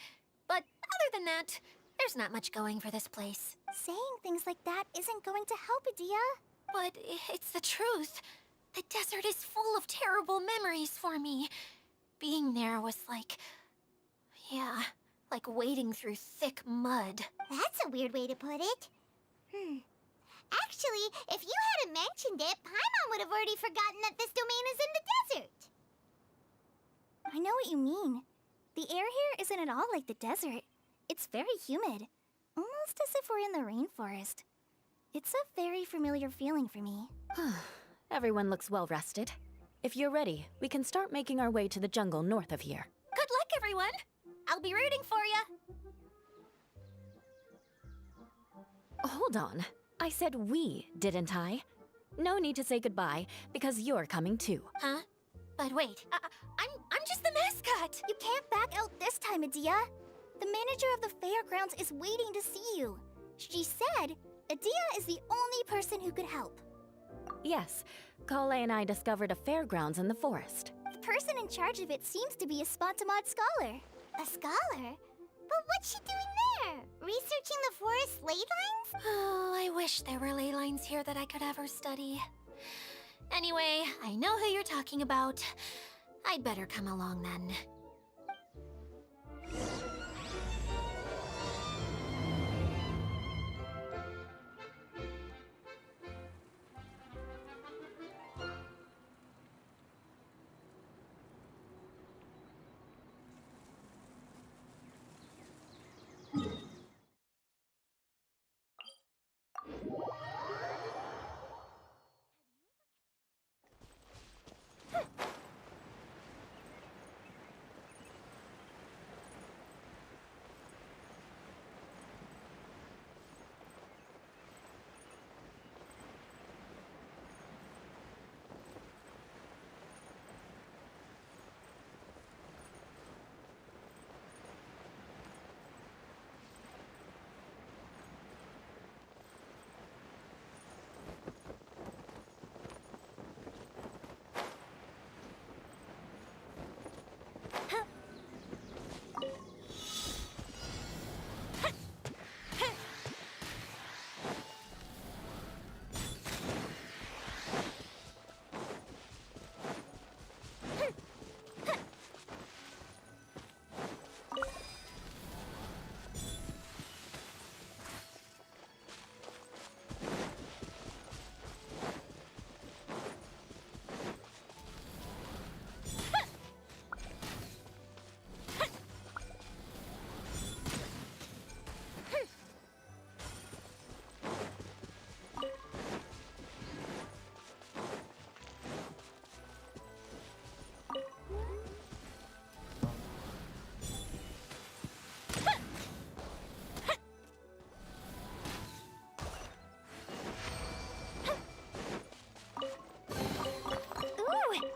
Speaker 4: But other than that, there's not much going for this place.
Speaker 5: Saying things like that isn't going to help, Adia.
Speaker 4: But it's the truth. The desert is full of terrible memories for me. Being there was like... yeah, like wading through thick mud.
Speaker 5: That's a weird way to put it. Actually, if you hadn't mentioned it, Paimon would have already forgotten that this domain is in the desert. I know what you mean. The air here isn't at all like the desert. It's very humid, almost as if we're in the rainforest. It's a very familiar feeling for me.
Speaker 8: Everyone looks well rested. If you're ready, we can start making our way to the jungle north of here.
Speaker 4: Good luck, everyone! I'll be rooting for you.
Speaker 8: Hold on. I said we, didn't I? No need to say goodbye, because you're coming too.
Speaker 4: Huh? But wait, I'm just the mascot!
Speaker 5: You can't back out this time, Adia. The manager of the fairgrounds is waiting to see you. She said Adia is the only person who could help.
Speaker 8: Yes, Kale and I discovered a fairgrounds in the forest.
Speaker 5: The person in charge of it seems to be a Spontamod scholar. A scholar? But what's she doing there? Researching the forest ley lines?
Speaker 4: Oh, I wish there were ley lines here that I could ever study. Anyway, I know who you're talking about. I'd better come along then.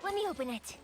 Speaker 5: Let me open it.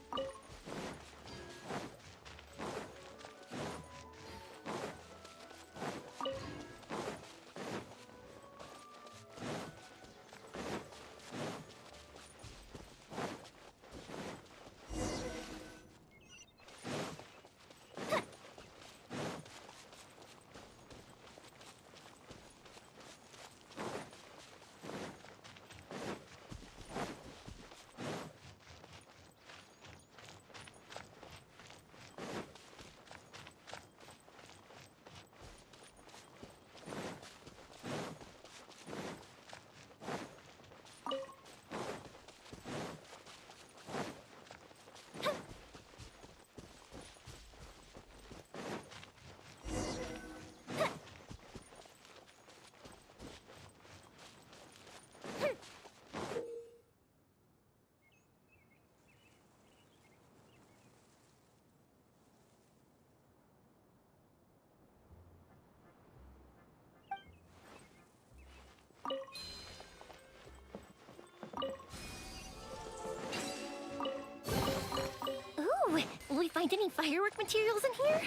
Speaker 5: Ooh, will we find any firework materials in here?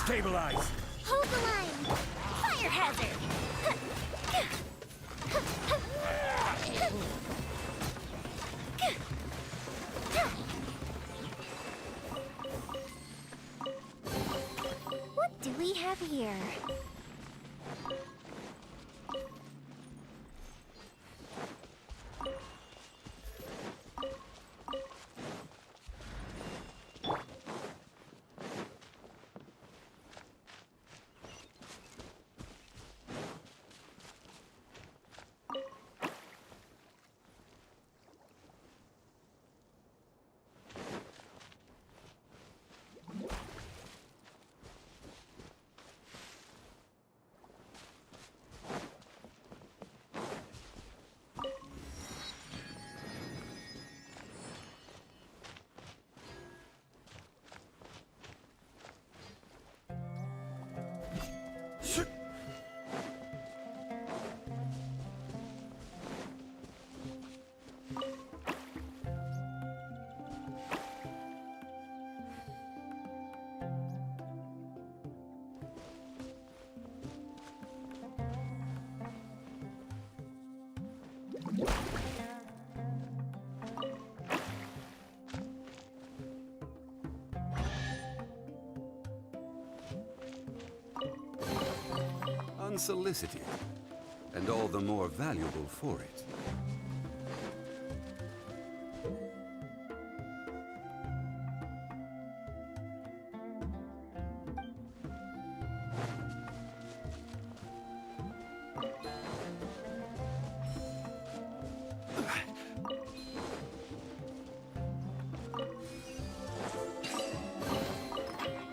Speaker 7: Stabilize!
Speaker 5: Hold the line! Fire hazard! What do we have here?
Speaker 9: Unsolicited, and all the more valuable for it.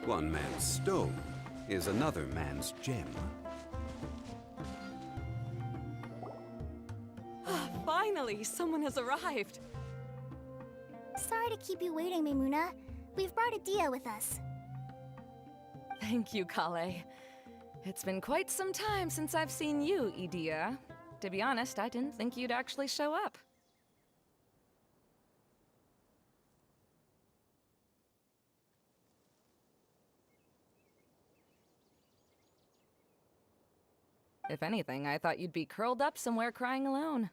Speaker 9: One man's stone is another man's gem.
Speaker 8: Finally, someone has arrived.
Speaker 5: Sorry to keep you waiting, Maimuna. We've brought Adia with us.
Speaker 10: Thank you, Kale. It's been quite some time since I've seen you, Idia. To be honest, I didn't think you'd actually show up. If anything, I thought you'd be curled up somewhere crying alone.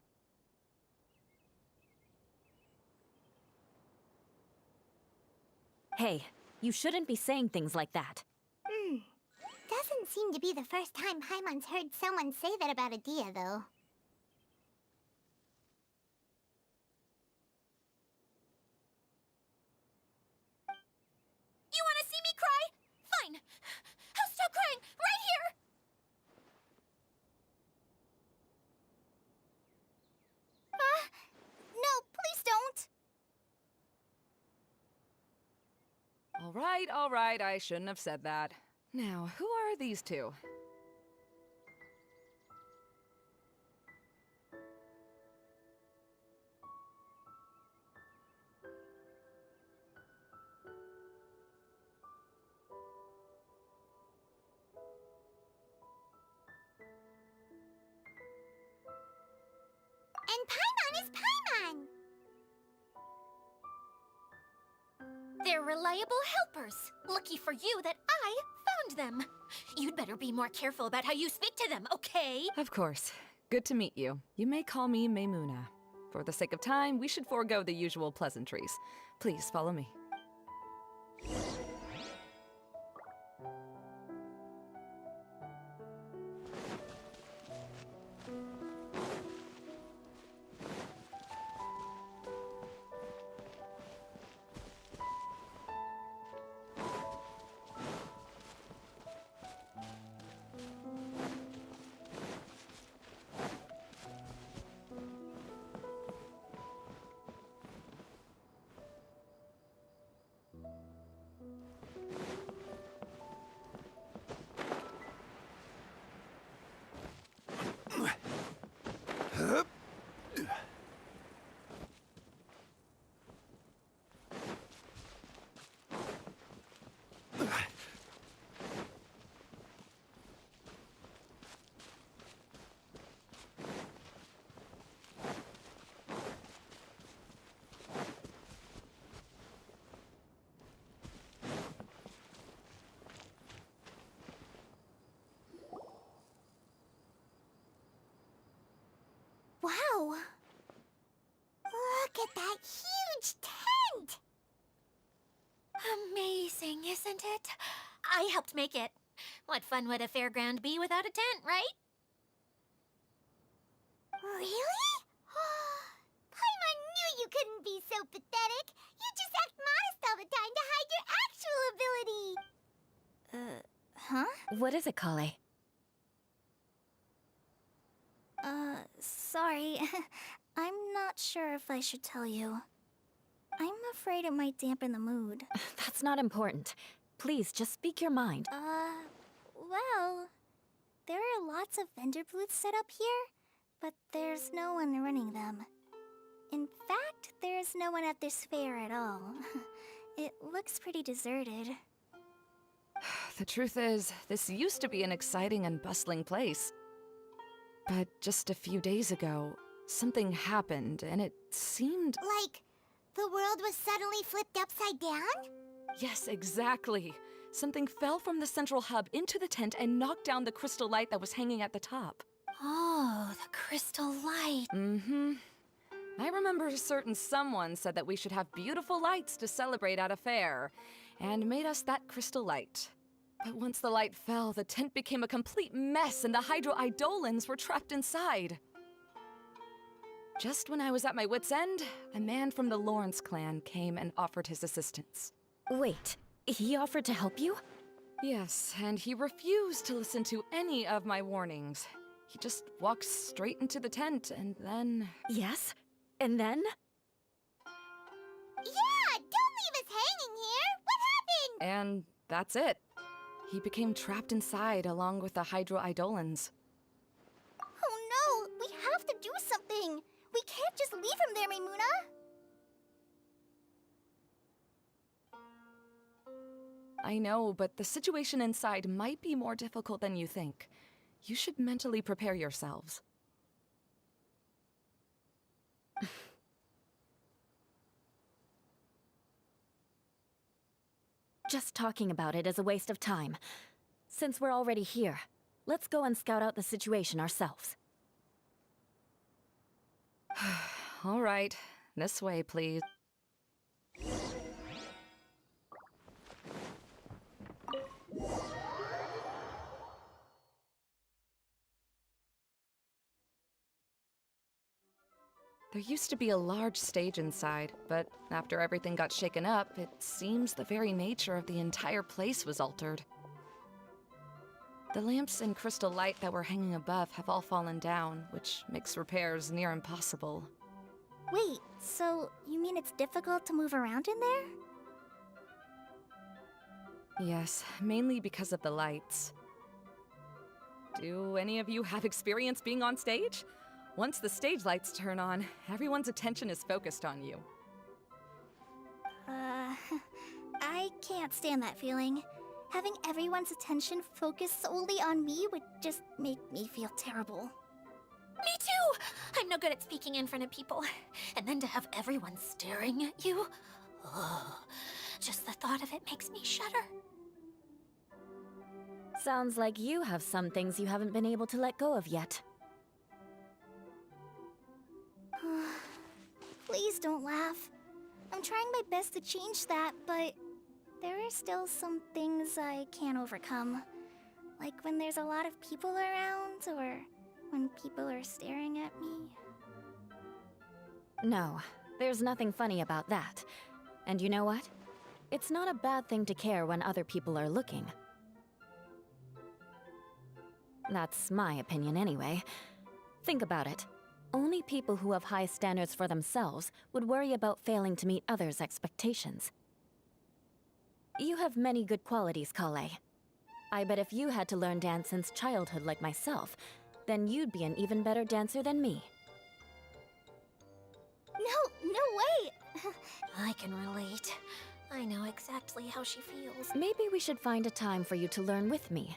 Speaker 8: Hey, you shouldn't be saying things like that.
Speaker 5: Doesn't seem to be the first time Paimon's heard someone say that about Adia, though.
Speaker 4: You want to see me cry? Fine. I'll stop crying right here.
Speaker 5: No, please don't!
Speaker 10: All right, I shouldn't have said that. Now, who are these two?
Speaker 5: And Paimon is Paimon!
Speaker 4: They're reliable helpers. Lucky for you that I found them. You'd better be more careful about how you speak to them, okay?
Speaker 10: Of course. Good to meet you. You may call me Maimuna. For the sake of time, we should forego the usual pleasantries. Please follow me.
Speaker 5: at that huge tent!
Speaker 4: Amazing, isn't it? I helped make it. What fun would a fairground be without a tent, right?
Speaker 5: Really? Paimon knew you couldn't be so pathetic. You just act modest all the time to hide your actual ability. Huh?
Speaker 8: What is it, Kale?
Speaker 5: Sorry. I'm not sure if I should tell you. I'm afraid it might dampen the mood.
Speaker 8: That's not important. Please, just speak your mind.
Speaker 5: Well, there are lots of vendor booths set up here, but there's no one running them. In fact, there's no one at this fair at all. It looks pretty deserted.
Speaker 10: The truth is, this used to be an exciting and bustling place. But just a few days ago, something happened, and it seemed...
Speaker 5: Like, the world was suddenly flipped upside down?
Speaker 10: Yes, exactly. Something fell from the central hub into the tent and knocked down the crystal light that was hanging at the top.
Speaker 4: Oh, the crystal light.
Speaker 10: Mm-hmm. I remember a certain someone said that we should have beautiful lights to celebrate at a fair, and made us that crystal light. But once the light fell, the tent became a complete mess and the Hydro-Eidolons were trapped inside. Just when I was at my wit's end, a man from the Lawrence clan came and offered his assistance.
Speaker 8: Wait, he offered to help you?
Speaker 10: Yes, and he refused to listen to any of my warnings. He just walked straight into the tent, and then...
Speaker 8: Yes? And then?
Speaker 5: Yeah, don't leave us hanging here! What happened?
Speaker 10: And that's it. He became trapped inside along with the Hydro-Eidolons.
Speaker 5: Oh no! We have to do something! We can't just leave him there, Maimuna!
Speaker 10: I know, but the situation inside might be more difficult than you think. You should mentally prepare yourselves.
Speaker 8: Just talking about it is a waste of time. Since we're already here, let's go and scout out the situation ourselves.
Speaker 10: All right. This way, please. There used to be a large stage inside, but after everything got shaken up, it seems the very nature of the entire place was altered. The lamps and crystal light that were hanging above have all fallen down, which makes repairs near impossible.
Speaker 5: Wait, so you mean it's difficult to move around in there?
Speaker 10: Yes, mainly because of the lights. Do any of you have experience being on stage? Once the stage lights turn on, everyone's attention is focused on you.
Speaker 5: I can't stand that feeling. Having everyone's attention focused solely on me would just make me feel terrible.
Speaker 4: Me too! I'm no good at speaking in front of people. And then to have everyone staring at you? Oh, just the thought of it makes me shudder.
Speaker 8: Sounds like you have some things you haven't been able to let go of yet.
Speaker 5: Please don't laugh. I'm trying my best to change that, but there are still some things I can't overcome. Like when there's a lot of people around, or when people are staring at me.
Speaker 8: No, there's nothing funny about that. And you know what? It's not a bad thing to care when other people are looking. That's my opinion anyway. Think about it. Only people who have high standards for themselves would worry about failing to meet others' expectations. You have many good qualities, Kale. I bet if you had to learn dance since childhood like myself, then you'd be an even better dancer than me.
Speaker 5: No way!
Speaker 4: I can relate. I know exactly how she feels.
Speaker 8: Maybe we should find a time for you to learn with me.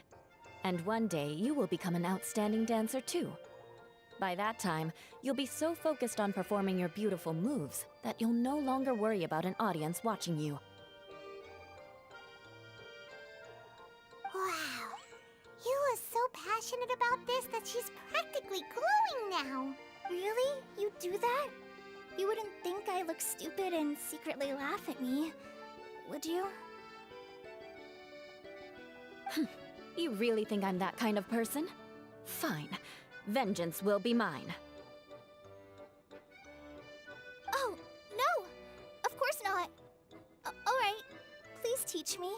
Speaker 8: And one day, you will become an outstanding dancer too. By that time, you'll be so focused on performing your beautiful moves that you'll no longer worry about an audience watching you.
Speaker 5: Wow. Yua's so passionate about this that she's practically glowing now. Really? You do that? You wouldn't think I look stupid and secretly laugh at me, would you?
Speaker 8: You really think I'm that kind of person? Fine. Vengeance will be mine.
Speaker 5: Oh, no! Of course not. Alright, please teach me.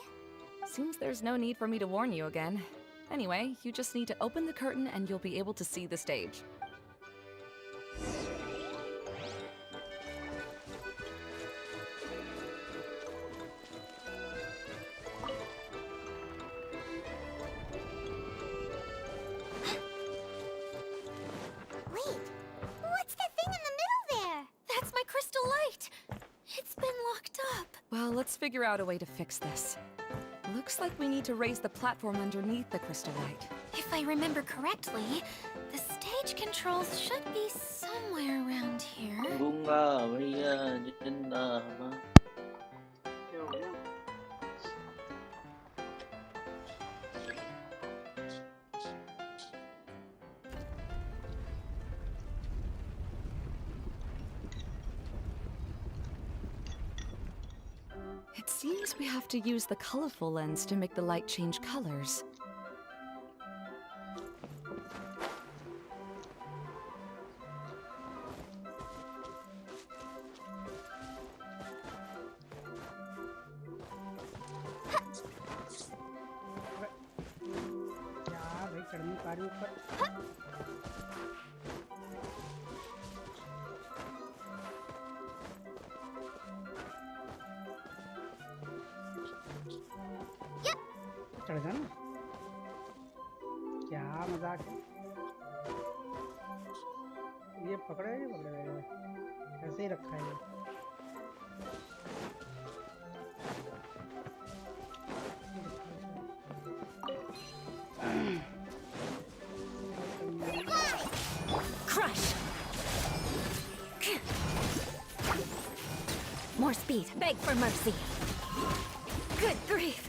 Speaker 10: Seems there's no need for me to warn you again. Anyway, you just need to open the curtain and you'll be able to see the stage.
Speaker 5: Wait, what's that thing in the middle there?
Speaker 4: That's my crystal light! It's been locked up.
Speaker 10: Well, let's figure out a way to fix this. Looks like we need to raise the platform underneath the crystal light.
Speaker 4: If I remember correctly, the stage controls should be somewhere around here.
Speaker 11: Bunga Maria Jannama.
Speaker 10: It seems we have to use the colorful lens to make the light change colors.
Speaker 12: चढ़ गया ना क्या मजाक है ये पकड़े नहीं पकड़े ऐसे ही रखा है
Speaker 8: Crush! More speed. Beg for mercy. Good grief.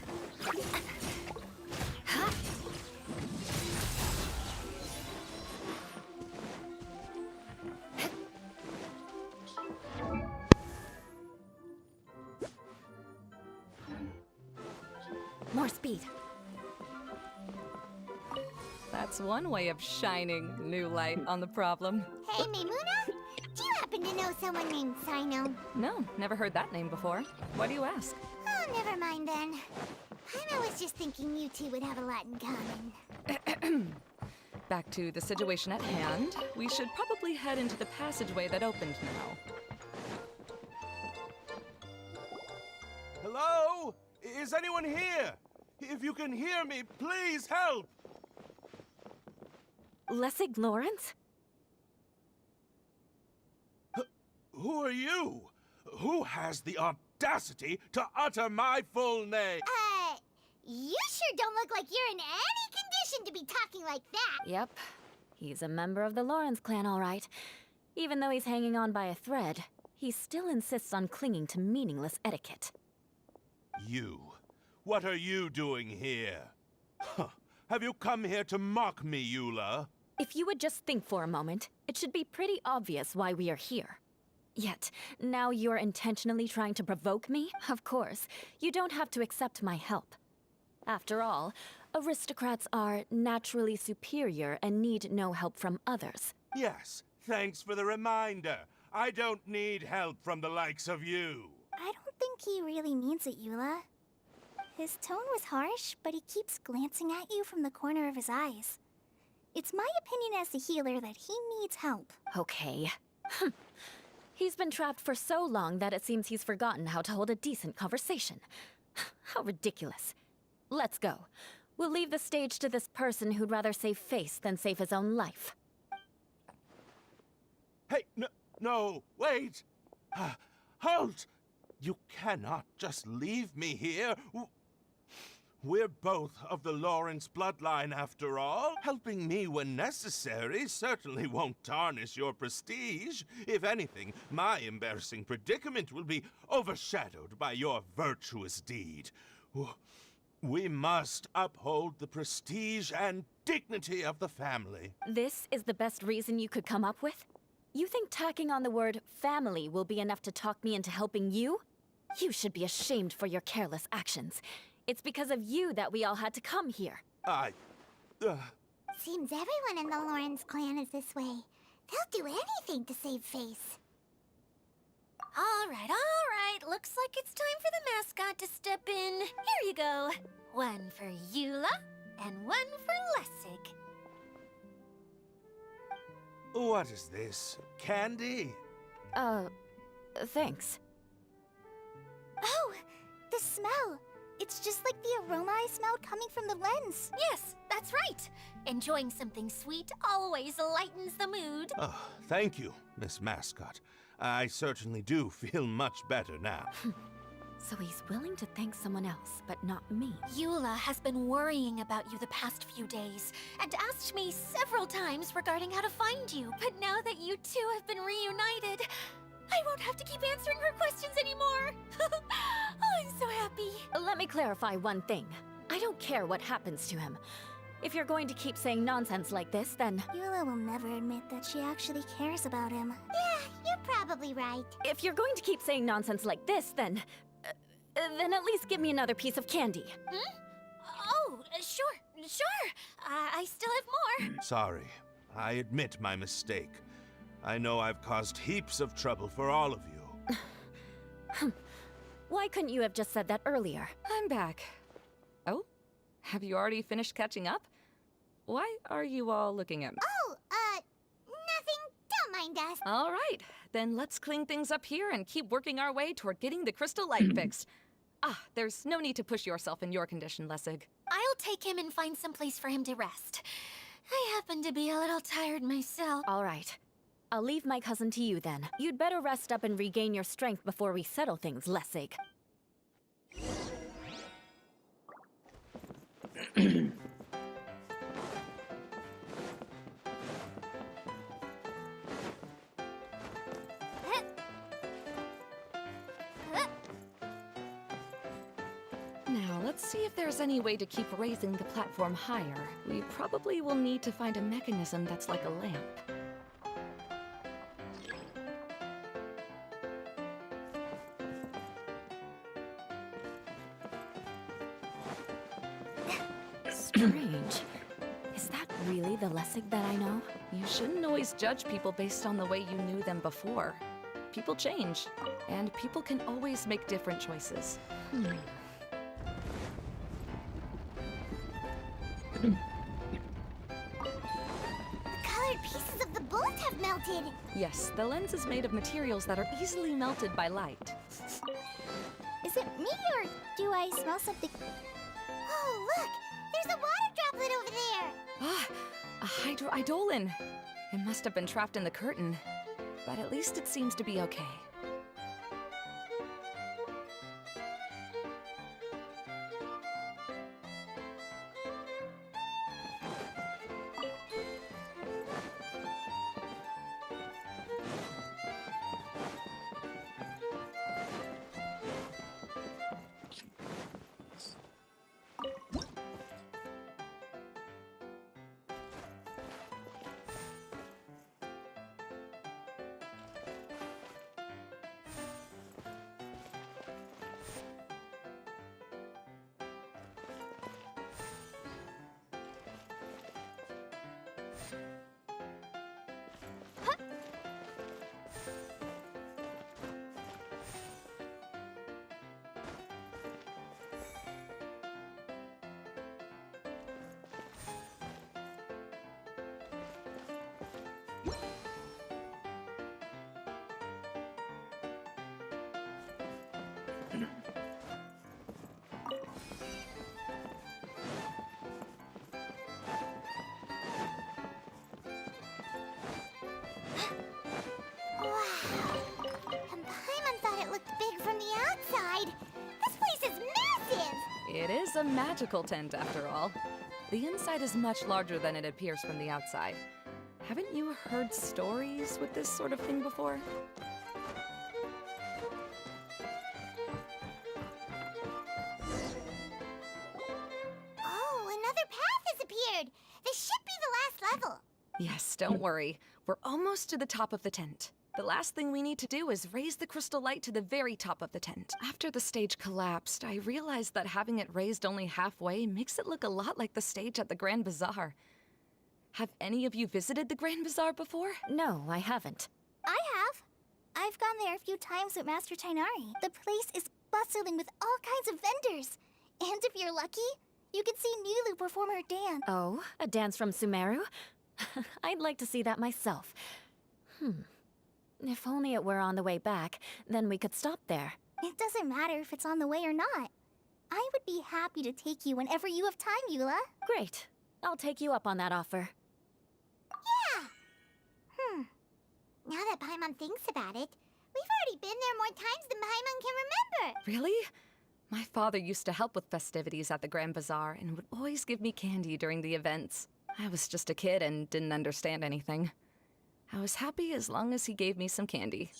Speaker 8: More speed.
Speaker 10: That's one way of shining new light on the problem.
Speaker 5: Hey, Maimuna? Do you happen to know someone named Sino?
Speaker 10: No, never heard that name before. Why do you ask?
Speaker 5: Oh, never mind then. I was just thinking you two would have a lot in common.
Speaker 10: Back to the situation at hand. We should probably head into the passageway that opened now.
Speaker 7: Hello? Is anyone here? If you can hear me, please help!
Speaker 8: Lessig Lawrence?
Speaker 7: Who are you? Who has the audacity to utter my full name?
Speaker 5: You sure don't look like you're in any condition to be talking like that.
Speaker 8: Yep. He's a member of the Lawrence clan, all right. Even though he's hanging on by a thread, he still insists on clinging to meaningless etiquette.
Speaker 7: You. What are you doing here? Huh. Have you come here to mock me, Eula?
Speaker 8: If you would just think for a moment, it should be pretty obvious why we are here. Yet, now you're intentionally trying to provoke me? Of course, you don't have to accept my help. After all, aristocrats are naturally superior and need no help from others.
Speaker 7: Yes, thanks for the reminder. I don't need help from the likes of you.
Speaker 5: I don't think he really means it, Eula. His tone was harsh, but he keeps glancing at you from the corner of his eyes. It's my opinion as the healer that he needs help.
Speaker 8: Okay. He's been trapped for so long that it seems he's forgotten how to hold a decent conversation. How ridiculous. Let's go. We'll leave the stage to this person who'd rather save face than save his own life.
Speaker 7: Hey, no, wait! Halt! You cannot just leave me here. We're both of the Lawrence bloodline, after all. Helping me when necessary certainly won't tarnish your prestige. If anything, my embarrassing predicament will be overshadowed by your virtuous deed. We must uphold the prestige and dignity of the family.
Speaker 8: This is the best reason you could come up with? You think tacking on the word family will be enough to talk me into helping you? You should be ashamed for your careless actions. It's because of you that we all had to come here.
Speaker 5: Seems everyone in the Lawrence clan is this way. They'll do anything to save face.
Speaker 4: All right. Looks like it's time for the mascot to step in. Here you go. One for Eula, and one for Lessig.
Speaker 7: What is this? Candy?
Speaker 8: Thanks.
Speaker 5: Oh, the smell. It's just like the aroma I smelled coming from the lens.
Speaker 4: Yes, that's right. Enjoying something sweet always lightens the mood.
Speaker 7: Oh, thank you, Miss Mascot. I certainly do feel much better now.
Speaker 8: So he's willing to thank someone else, but not me.
Speaker 4: Eula has been worrying about you the past few days and asked me several times regarding how to find you. But now that you two have been reunited, I won't have to keep answering her questions anymore. Oh, I'm so happy.
Speaker 8: Let me clarify one thing. I don't care what happens to him. If you're going to keep saying nonsense like this, then...
Speaker 5: Eula will never admit that she actually cares about him. Yeah, you're probably right.
Speaker 8: If you're going to keep saying nonsense like this, then at least give me another piece of candy.
Speaker 4: Oh, sure. I still have more.
Speaker 7: Sorry. I admit my mistake. I know I've caused heaps of trouble for all of you.
Speaker 8: Why couldn't you have just said that earlier?
Speaker 10: I'm back. Oh? Have you already finished catching up? Why are you all looking at me?
Speaker 5: Oh, nothing. Don't mind us.
Speaker 10: All right, then let's clean things up here and keep working our way toward getting the crystal light fixed. There's no need to push yourself in your condition, Lessig.
Speaker 4: I'll take him and find some place for him to rest. I happen to be a little tired myself.
Speaker 8: All right. I'll leave my cousin to you then. You'd better rest up and regain your strength before we settle things, Lessig.
Speaker 10: Now, let's see if there's any way to keep raising the platform higher. We probably will need to find a mechanism that's like a lamp.
Speaker 8: Strange. Is that really the Lessig that I know?
Speaker 10: You shouldn't always judge people based on the way you knew them before. People change, and people can always make different choices.
Speaker 5: The colored pieces of the bullet have melted.
Speaker 10: Yes, the lens is made of materials that are easily melted by light.
Speaker 5: Is it me or do I smell something? Oh, look! There's a water droplet over there!
Speaker 10: A hydroidolin. It must have been trapped in the curtain. But at least it seems to be okay.
Speaker 5: And Paimon thought it looked big from the outside. This place is massive!
Speaker 10: It is a magical tent, after all. The inside is much larger than it appears from the outside. Haven't you heard stories with this sort of thing before?
Speaker 5: Oh, another path has appeared! This should be the last level.
Speaker 10: Yes, don't worry. We're almost to the top of the tent. The last thing we need to do is raise the crystal light to the very top of the tent. After the stage collapsed, I realized that having it raised only halfway makes it look a lot like the stage at the Grand Bazaar. Have any of you visited the Grand Bazaar before?
Speaker 8: No, I haven't.
Speaker 5: I have. I've gone there a few times with Master Tainari. The place is bustling with all kinds of vendors. And if you're lucky, you can see Nilu perform her dance.
Speaker 8: Oh, a dance from Sumeru? I'd like to see that myself. If only it were on the way back, then we could stop there.
Speaker 5: It doesn't matter if it's on the way or not. I would be happy to take you whenever you have time, Eula.
Speaker 8: Great. I'll take you up on that offer.
Speaker 5: Yeah! Now that Paimon thinks about it, we've already been there more times than Paimon can remember.
Speaker 10: Really? My father used to help with festivities at the Grand Bazaar and would always give me candy during the events. I was just a kid and didn't understand anything. I was happy as long as he gave me some candy.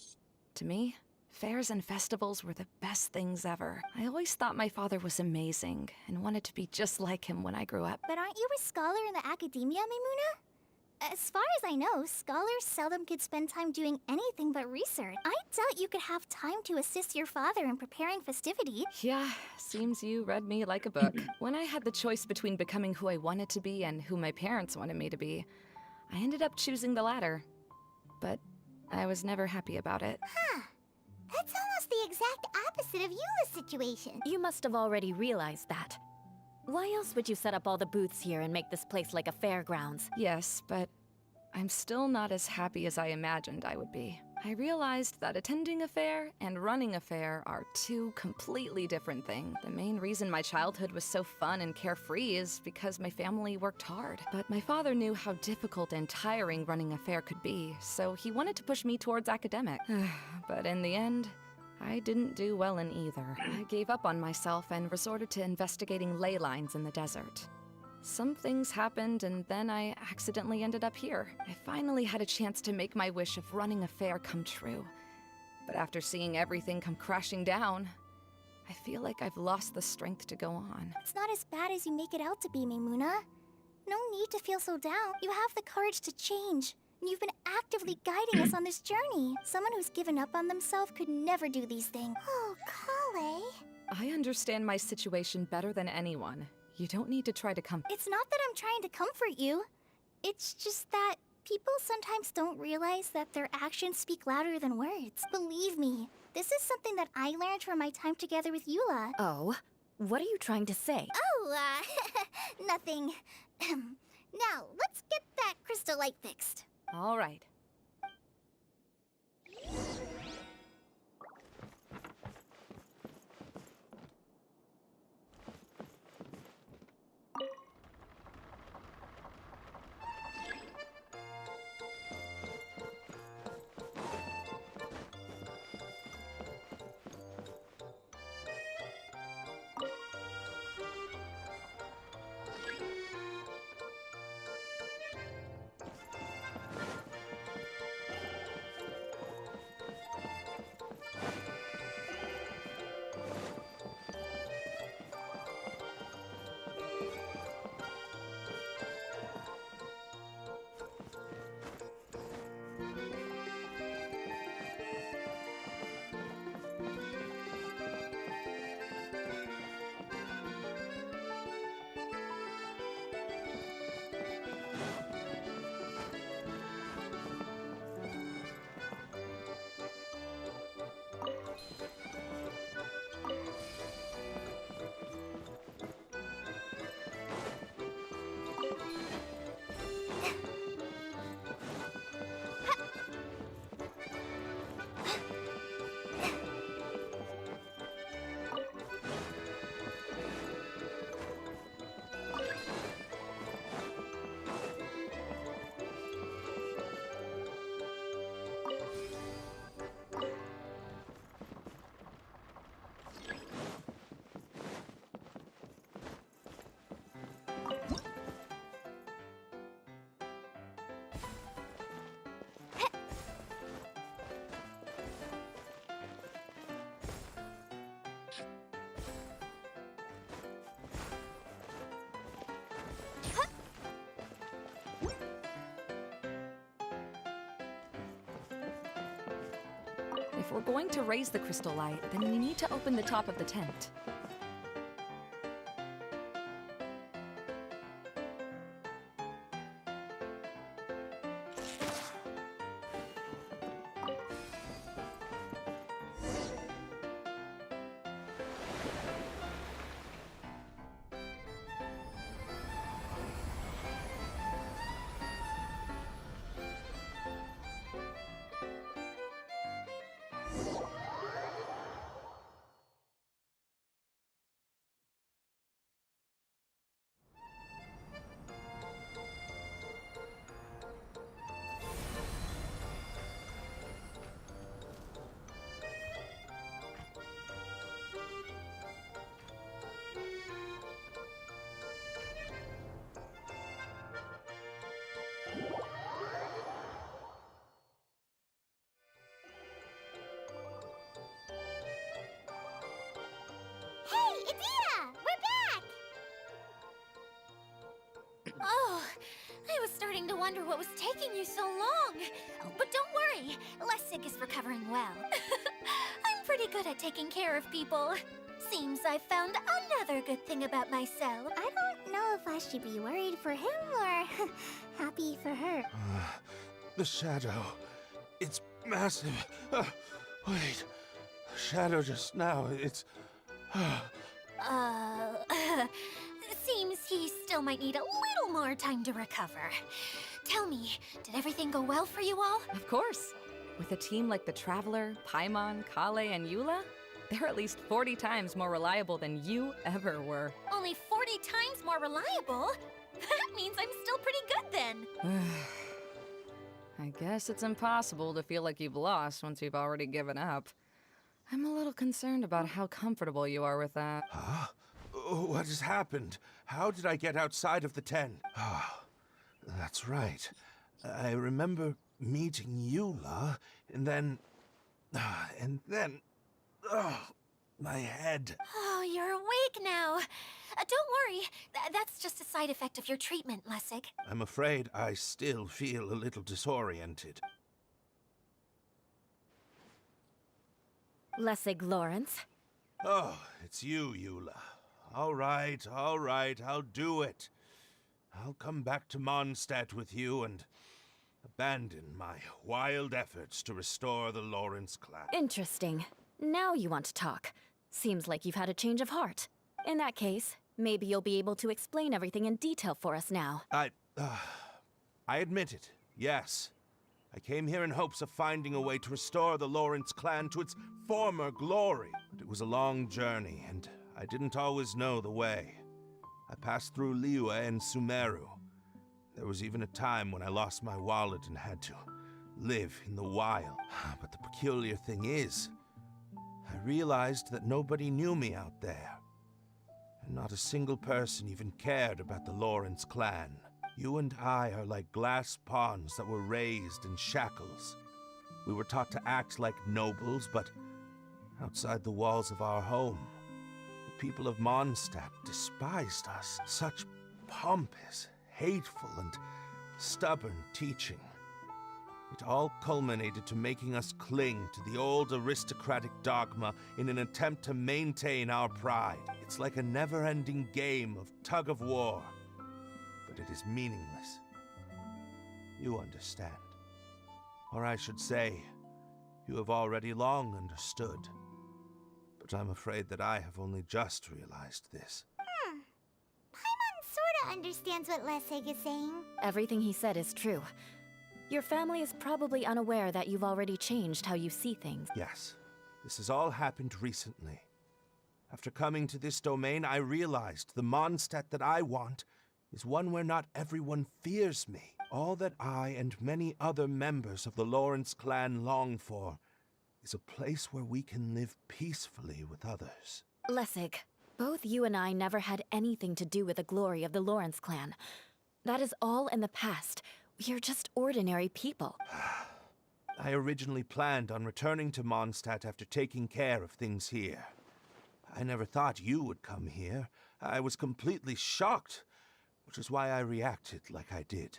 Speaker 10: To me, fairs and festivals were the best things ever. I always thought my father was amazing and wanted to be just like him when I grew up.
Speaker 5: But aren't you a scholar in the academia, Maimuna? As far as I know, scholars seldom could spend time doing anything but research. I doubt you could have time to assist your father in preparing festivities.
Speaker 10: Yeah, seems you read me like a book. When I had the choice between becoming who I wanted to be and who my parents wanted me to be, I ended up choosing the latter. But I was never happy about it.
Speaker 5: Huh. That's almost the exact opposite of Eula's situation.
Speaker 8: You must have already realized that. Why else would you set up all the booths here and make this place like a fairgrounds?
Speaker 10: Yes, but I'm still not as happy as I imagined I would be. I realized that attending a fair and running a fair are two completely different things. The main reason my childhood was so fun and carefree is because my family worked hard. But my father knew how difficult and tiring running a fair could be, so he wanted to push me towards academic. But in the end, I didn't do well in either. I gave up on myself and resorted to investigating ley lines in the desert. Some things happened, and then I accidentally ended up here. I finally had a chance to make my wish of running a fair come true. But after seeing everything come crashing down, I feel like I've lost the strength to go on.
Speaker 5: It's not as bad as you make it out to be, Maimuna. No need to feel so down. You have the courage to change. And you've been actively guiding us on this journey. Someone who's given up on themselves could never do these things. Oh, Kale.
Speaker 10: I understand my situation better than anyone. You don't need to try to
Speaker 5: It's not that I'm trying to comfort you. It's just that people sometimes don't realize that their actions speak louder than words. Believe me, this is something that I learned from my time together with Eula.
Speaker 8: Oh? What are you trying to say?
Speaker 5: Oh, nothing. Now, let's get that crystal light fixed.
Speaker 10: All right. If we're going to raise the crystal light, then we need to open the top of the tent.
Speaker 5: Hey, it's Ida! We're back!
Speaker 4: Oh, I was starting to wonder what was taking you so long. But don't worry, Lessig is recovering well. I'm pretty good at taking care of people. Seems I've found another good thing about myself.
Speaker 5: I don't know if I should be worried for him or happy for her.
Speaker 7: The shadow. It's massive. Wait. The shadow just now. It's...
Speaker 4: Seems he still might need a little more time to recover. Tell me, did everything go well for you all?
Speaker 10: Of course. With a team like the Traveler, Paimon, Kale, and Eula, they're at least 40 times more reliable than you ever were.
Speaker 4: Only 40 times more reliable? That means I'm still pretty good then.
Speaker 10: I guess it's impossible to feel like you've lost once you've already given up. I'm a little concerned about how comfortable you are with that.
Speaker 7: Huh? What has happened? How did I get outside of the tent? Ah, that's right. I remember meeting Eula, and then... my head.
Speaker 4: Oh, you're awake now. Don't worry, that's just a side effect of your treatment, Lessig.
Speaker 7: I'm afraid I still feel a little disoriented.
Speaker 8: Lessig Lawrence.
Speaker 7: Oh, it's you, Eula. All right, I'll do it. I'll come back to Mondstadt with you and abandon my wild efforts to restore the Lawrence clan.
Speaker 8: Interesting. Now you want to talk. Seems like you've had a change of heart. In that case, maybe you'll be able to explain everything in detail for us now.
Speaker 7: I admit it, yes. I came here in hopes of finding a way to restore the Lawrence clan to its former glory. But it was a long journey, and I didn't always know the way. I passed through Liyue and Sumeru. There was even a time when I lost my wallet and had to live in the wild. But the peculiar thing is, I realized that nobody knew me out there. And not a single person even cared about the Lawrence clan. You and I are like glass pawns that were raised in shackles. We were taught to act like nobles, but outside the walls of our home, the people of Mondstadt despised us. Such pompous, hateful, and stubborn teaching. It all culminated to making us cling to the old aristocratic dogma in an attempt to maintain our pride. It's like a never-ending game of tug-of-war, but it is meaningless. You understand. Or I should say, you have already long understood. But I'm afraid that I have only just realized this.
Speaker 5: Paimon sorta understands what Lessig is saying.
Speaker 8: Everything he said is true. Your family is probably unaware that you've already changed how you see things.
Speaker 7: Yes, this has all happened recently. After coming to this domain, I realized the Mondstadt that I want is one where not everyone fears me. All that I and many other members of the Lawrence clan long for is a place where we can live peacefully with others.
Speaker 8: Lessig, both you and I never had anything to do with the glory of the Lawrence clan. That is all in the past. We are just ordinary people.
Speaker 7: I originally planned on returning to Mondstadt after taking care of things here. I never thought you would come here. I was completely shocked, which is why I reacted like I did.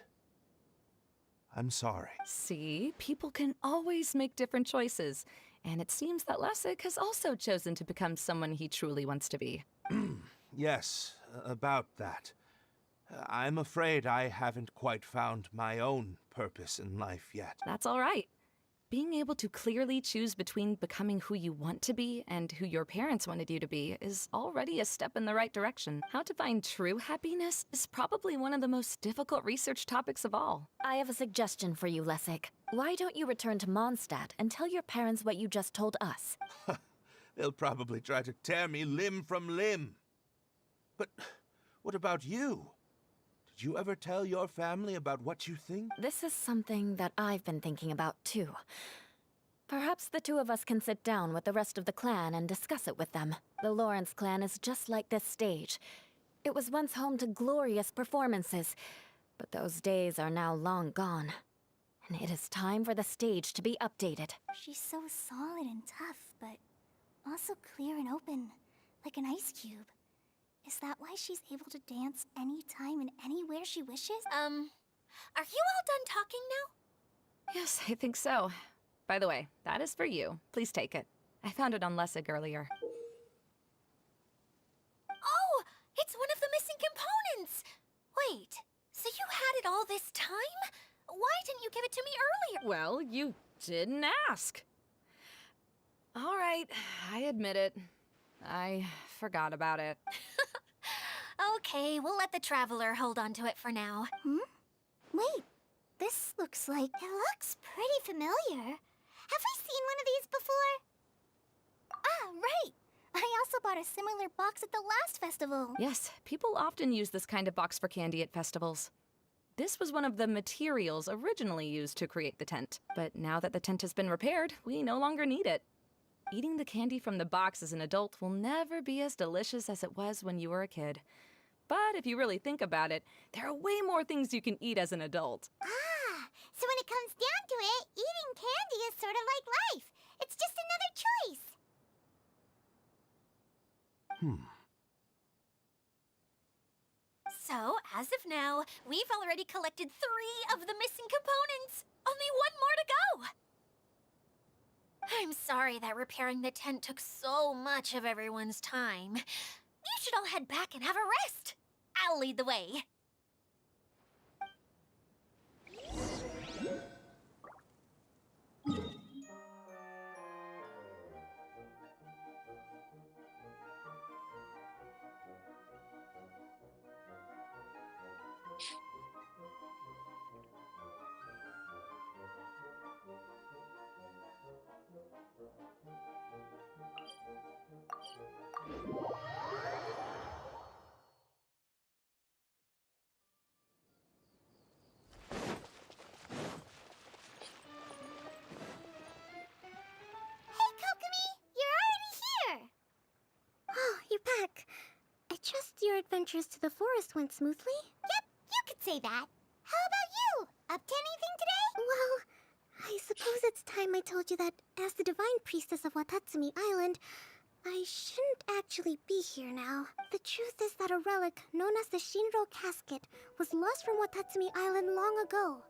Speaker 7: I'm sorry.
Speaker 10: See, people can always make different choices. And it seems that Lessig has also chosen to become someone he truly wants to be.
Speaker 7: Yes, about that. I'm afraid I haven't quite found my own purpose in life yet.
Speaker 10: That's all right. Being able to clearly choose between becoming who you want to be and who your parents wanted you to be is already a step in the right direction. How to find true happiness is probably one of the most difficult research topics of all.
Speaker 8: I have a suggestion for you, Lessig. Why don't you return to Mondstadt and tell your parents what you just told us?
Speaker 7: They'll probably try to tear me limb from limb. But what about you? Did you ever tell your family about what you think?
Speaker 8: This is something that I've been thinking about, too. Perhaps the two of us can sit down with the rest of the clan and discuss it with them. The Lawrence clan is just like this stage. It was once home to glorious performances, but those days are now long gone. And it is time for the stage to be updated.
Speaker 5: She's so solid and tough, but also clear and open, like an ice cube. Is that why she's able to dance anytime and anywhere she wishes?
Speaker 4: Are you all done talking now?
Speaker 10: Yes, I think so. By the way, that is for you. Please take it. I found it on Lessig earlier.
Speaker 4: Oh, it's one of the missing components! Wait, so you had it all this time? Why didn't you give it to me earlier?
Speaker 10: Well, you didn't ask. All right, I admit it. I forgot about it.
Speaker 4: Okay, we'll let the Traveler hold on to it for now.
Speaker 5: Wait, this looks like... It looks pretty familiar. Have we seen one of these before? Ah, right! I also bought a similar box at the last festival.
Speaker 10: Yes, people often use this kind of box for candy at festivals. This was one of the materials originally used to create the tent, but now that the tent has been repaired, we no longer need it. Eating the candy from the box as an adult will never be as delicious as it was when you were a kid. But if you really think about it, there are way more things you can eat as an adult.
Speaker 5: Ah, so when it comes down to it, eating candy is sort of like life. It's just another choice.
Speaker 4: So, as of now, we've already collected 3 of the missing components. Only 1 more to go. I'm sorry that repairing the tent took so much of everyone's time. You should all head back and have a rest. I'll lead the way.
Speaker 5: Hey, Kokomi! You're already here! Oh, you're back. I trust your adventures to the forest went smoothly? Yep, you could say that. How about you? Up to anything today? Well, I suppose it's time I told you that as the divine priestess of Watatsumi Island, I shouldn't actually be here now. The truth is that a relic known as the Shinro Casket was lost from Watatsumi Island long ago.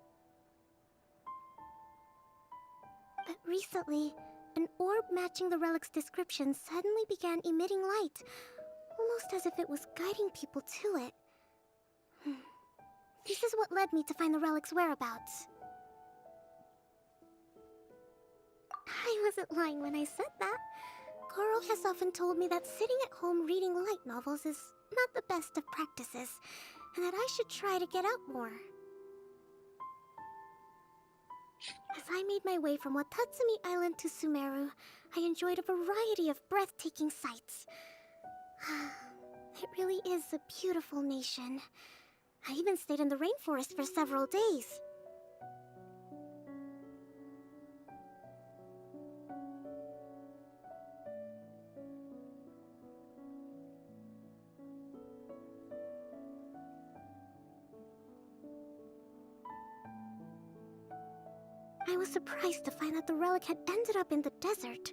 Speaker 5: But recently, an orb matching the relic's description suddenly began emitting light, almost as if it was guiding people to it. This is what led me to find the relic's whereabouts. I wasn't lying when I said that. Goro has often told me that sitting at home reading light novels is not the best of practices, and that I should try to get out more. As I made my way from Watatsumi Island to Sumeru, I enjoyed a variety of breathtaking sights. It really is a beautiful nation. I even stayed in the rainforest for several days. I was surprised to find that the relic had ended up in the desert.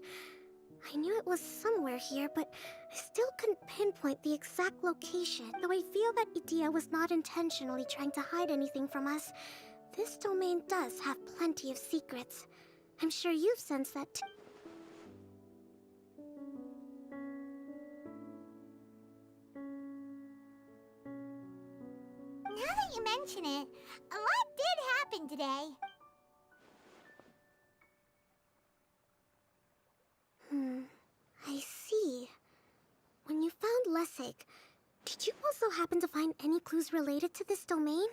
Speaker 5: I knew it was somewhere here, but I still couldn't pinpoint the exact location. Though I feel that Idia was not intentionally trying to hide anything from us, this domain does have plenty of secrets. I'm sure you've sensed that too. Now that you mention it, a lot did happen today. I see. When you found Lessig, did you also happen to find any clues related to this domain?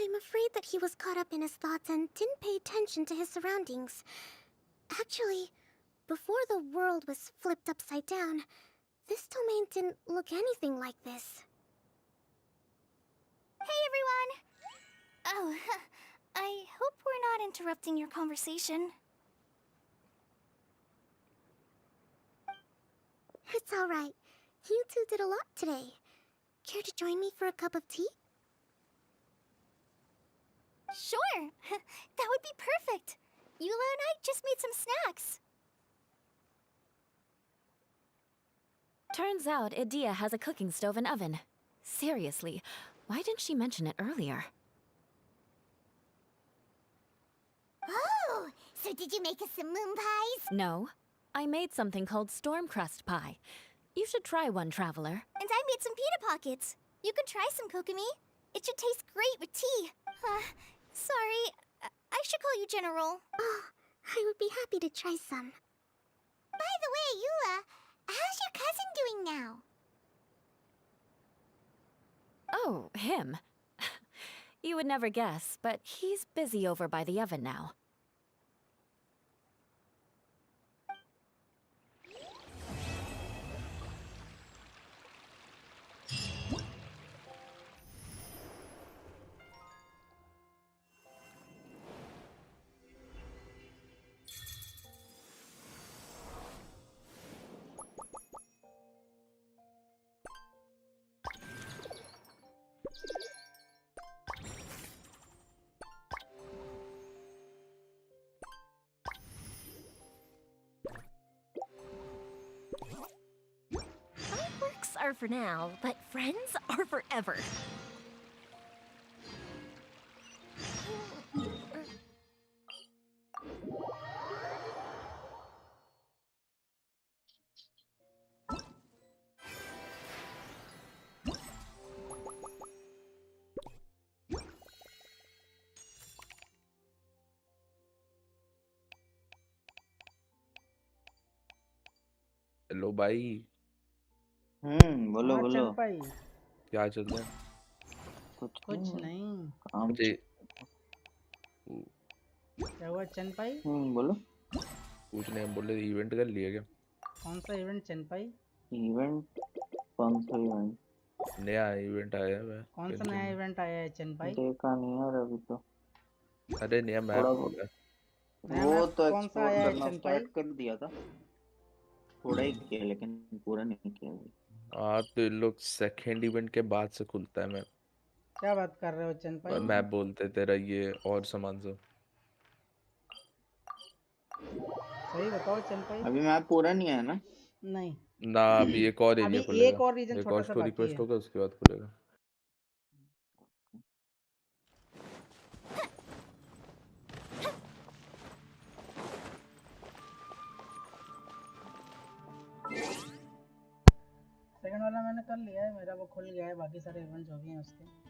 Speaker 5: I'm afraid that he was caught up in his thoughts and didn't pay attention to his surroundings. Actually, before the world was flipped upside down, this domain didn't look anything like this. Hey everyone! Oh, I hope we're not interrupting your conversation. It's alright. You two did a lot today. Care to join me for a cup of tea? Sure! That would be perfect! Eula and I just made some snacks.
Speaker 8: Turns out Edea has a cooking stove and oven. Seriously, why didn't she mention it earlier?
Speaker 5: Oh! So did you make us some moon pies?
Speaker 8: No. I made something called storm crust pie. You should try one, Traveler.
Speaker 5: And I made some pita pockets. You could try some, Kokomi. It should taste great with tea. Sorry. I should call you General. Oh, I would be happy to try some. By the way, Eula, how's your cousin doing now?
Speaker 8: Oh, him. You would never guess, but he's busy over by the oven now.
Speaker 4: Fireworks are for now, but friends are forever.
Speaker 13: Hello भाई।
Speaker 11: बोलो
Speaker 12: हाँ
Speaker 11: बोलो।
Speaker 12: चंपाई,
Speaker 13: क्या चल रहा है?
Speaker 12: कुछ नहीं।
Speaker 11: काम
Speaker 13: अरे
Speaker 12: क्या हुआ चंपाई?
Speaker 11: बोलो।
Speaker 13: कुछ नहीं, हम बोले इवेंट कर लिया क्या?
Speaker 12: कौन सा इवेंट चंपाई?
Speaker 11: इवेंट? कौन सा इवेंट?
Speaker 13: नया इवेंट आया है
Speaker 12: कौन सा
Speaker 13: गेंशिन
Speaker 12: नया
Speaker 13: में।
Speaker 12: इवेंट आया है चंपाई?
Speaker 11: देखा नहीं यार अभी तो।
Speaker 13: अरे नया मैप
Speaker 11: थोड़ा
Speaker 13: आ
Speaker 11: बहुत
Speaker 13: गया।
Speaker 12: नया
Speaker 11: वो
Speaker 12: मैप
Speaker 11: तो
Speaker 12: कौन सा
Speaker 11: एक्सप्लोर
Speaker 12: आया है
Speaker 11: करना
Speaker 12: चंपाई?
Speaker 11: स्टार्ट कर दिया था, थोड़ा ही किया लेकिन पूरा नहीं किया अभी।
Speaker 13: हाँ तो ये लोग सेकेंड इवेंट के बाद से खुलता है मैप।
Speaker 12: क्या बात कर रहे हो चंपाई?
Speaker 13: मैप बोलते तेरा ये और सामान सब।
Speaker 12: सही बताओ चंपाई।
Speaker 11: अभी मैप पूरा नहीं आया ना?
Speaker 12: नहीं,
Speaker 13: ना अभी एक और
Speaker 12: अभी
Speaker 13: एरिया खुलेगा,
Speaker 12: एक और रीजन
Speaker 13: एक
Speaker 12: छोटा
Speaker 13: और
Speaker 12: सा
Speaker 13: स्टोरी
Speaker 12: बाकी
Speaker 13: क्वेस्ट
Speaker 12: है।
Speaker 13: होगा उसके बाद खुलेगा।
Speaker 12: सेकंड वाला मैंने कर लिया है, मेरा वो खुल गया है, बाकी सारे इवेंट्स हो गए हैं उसके।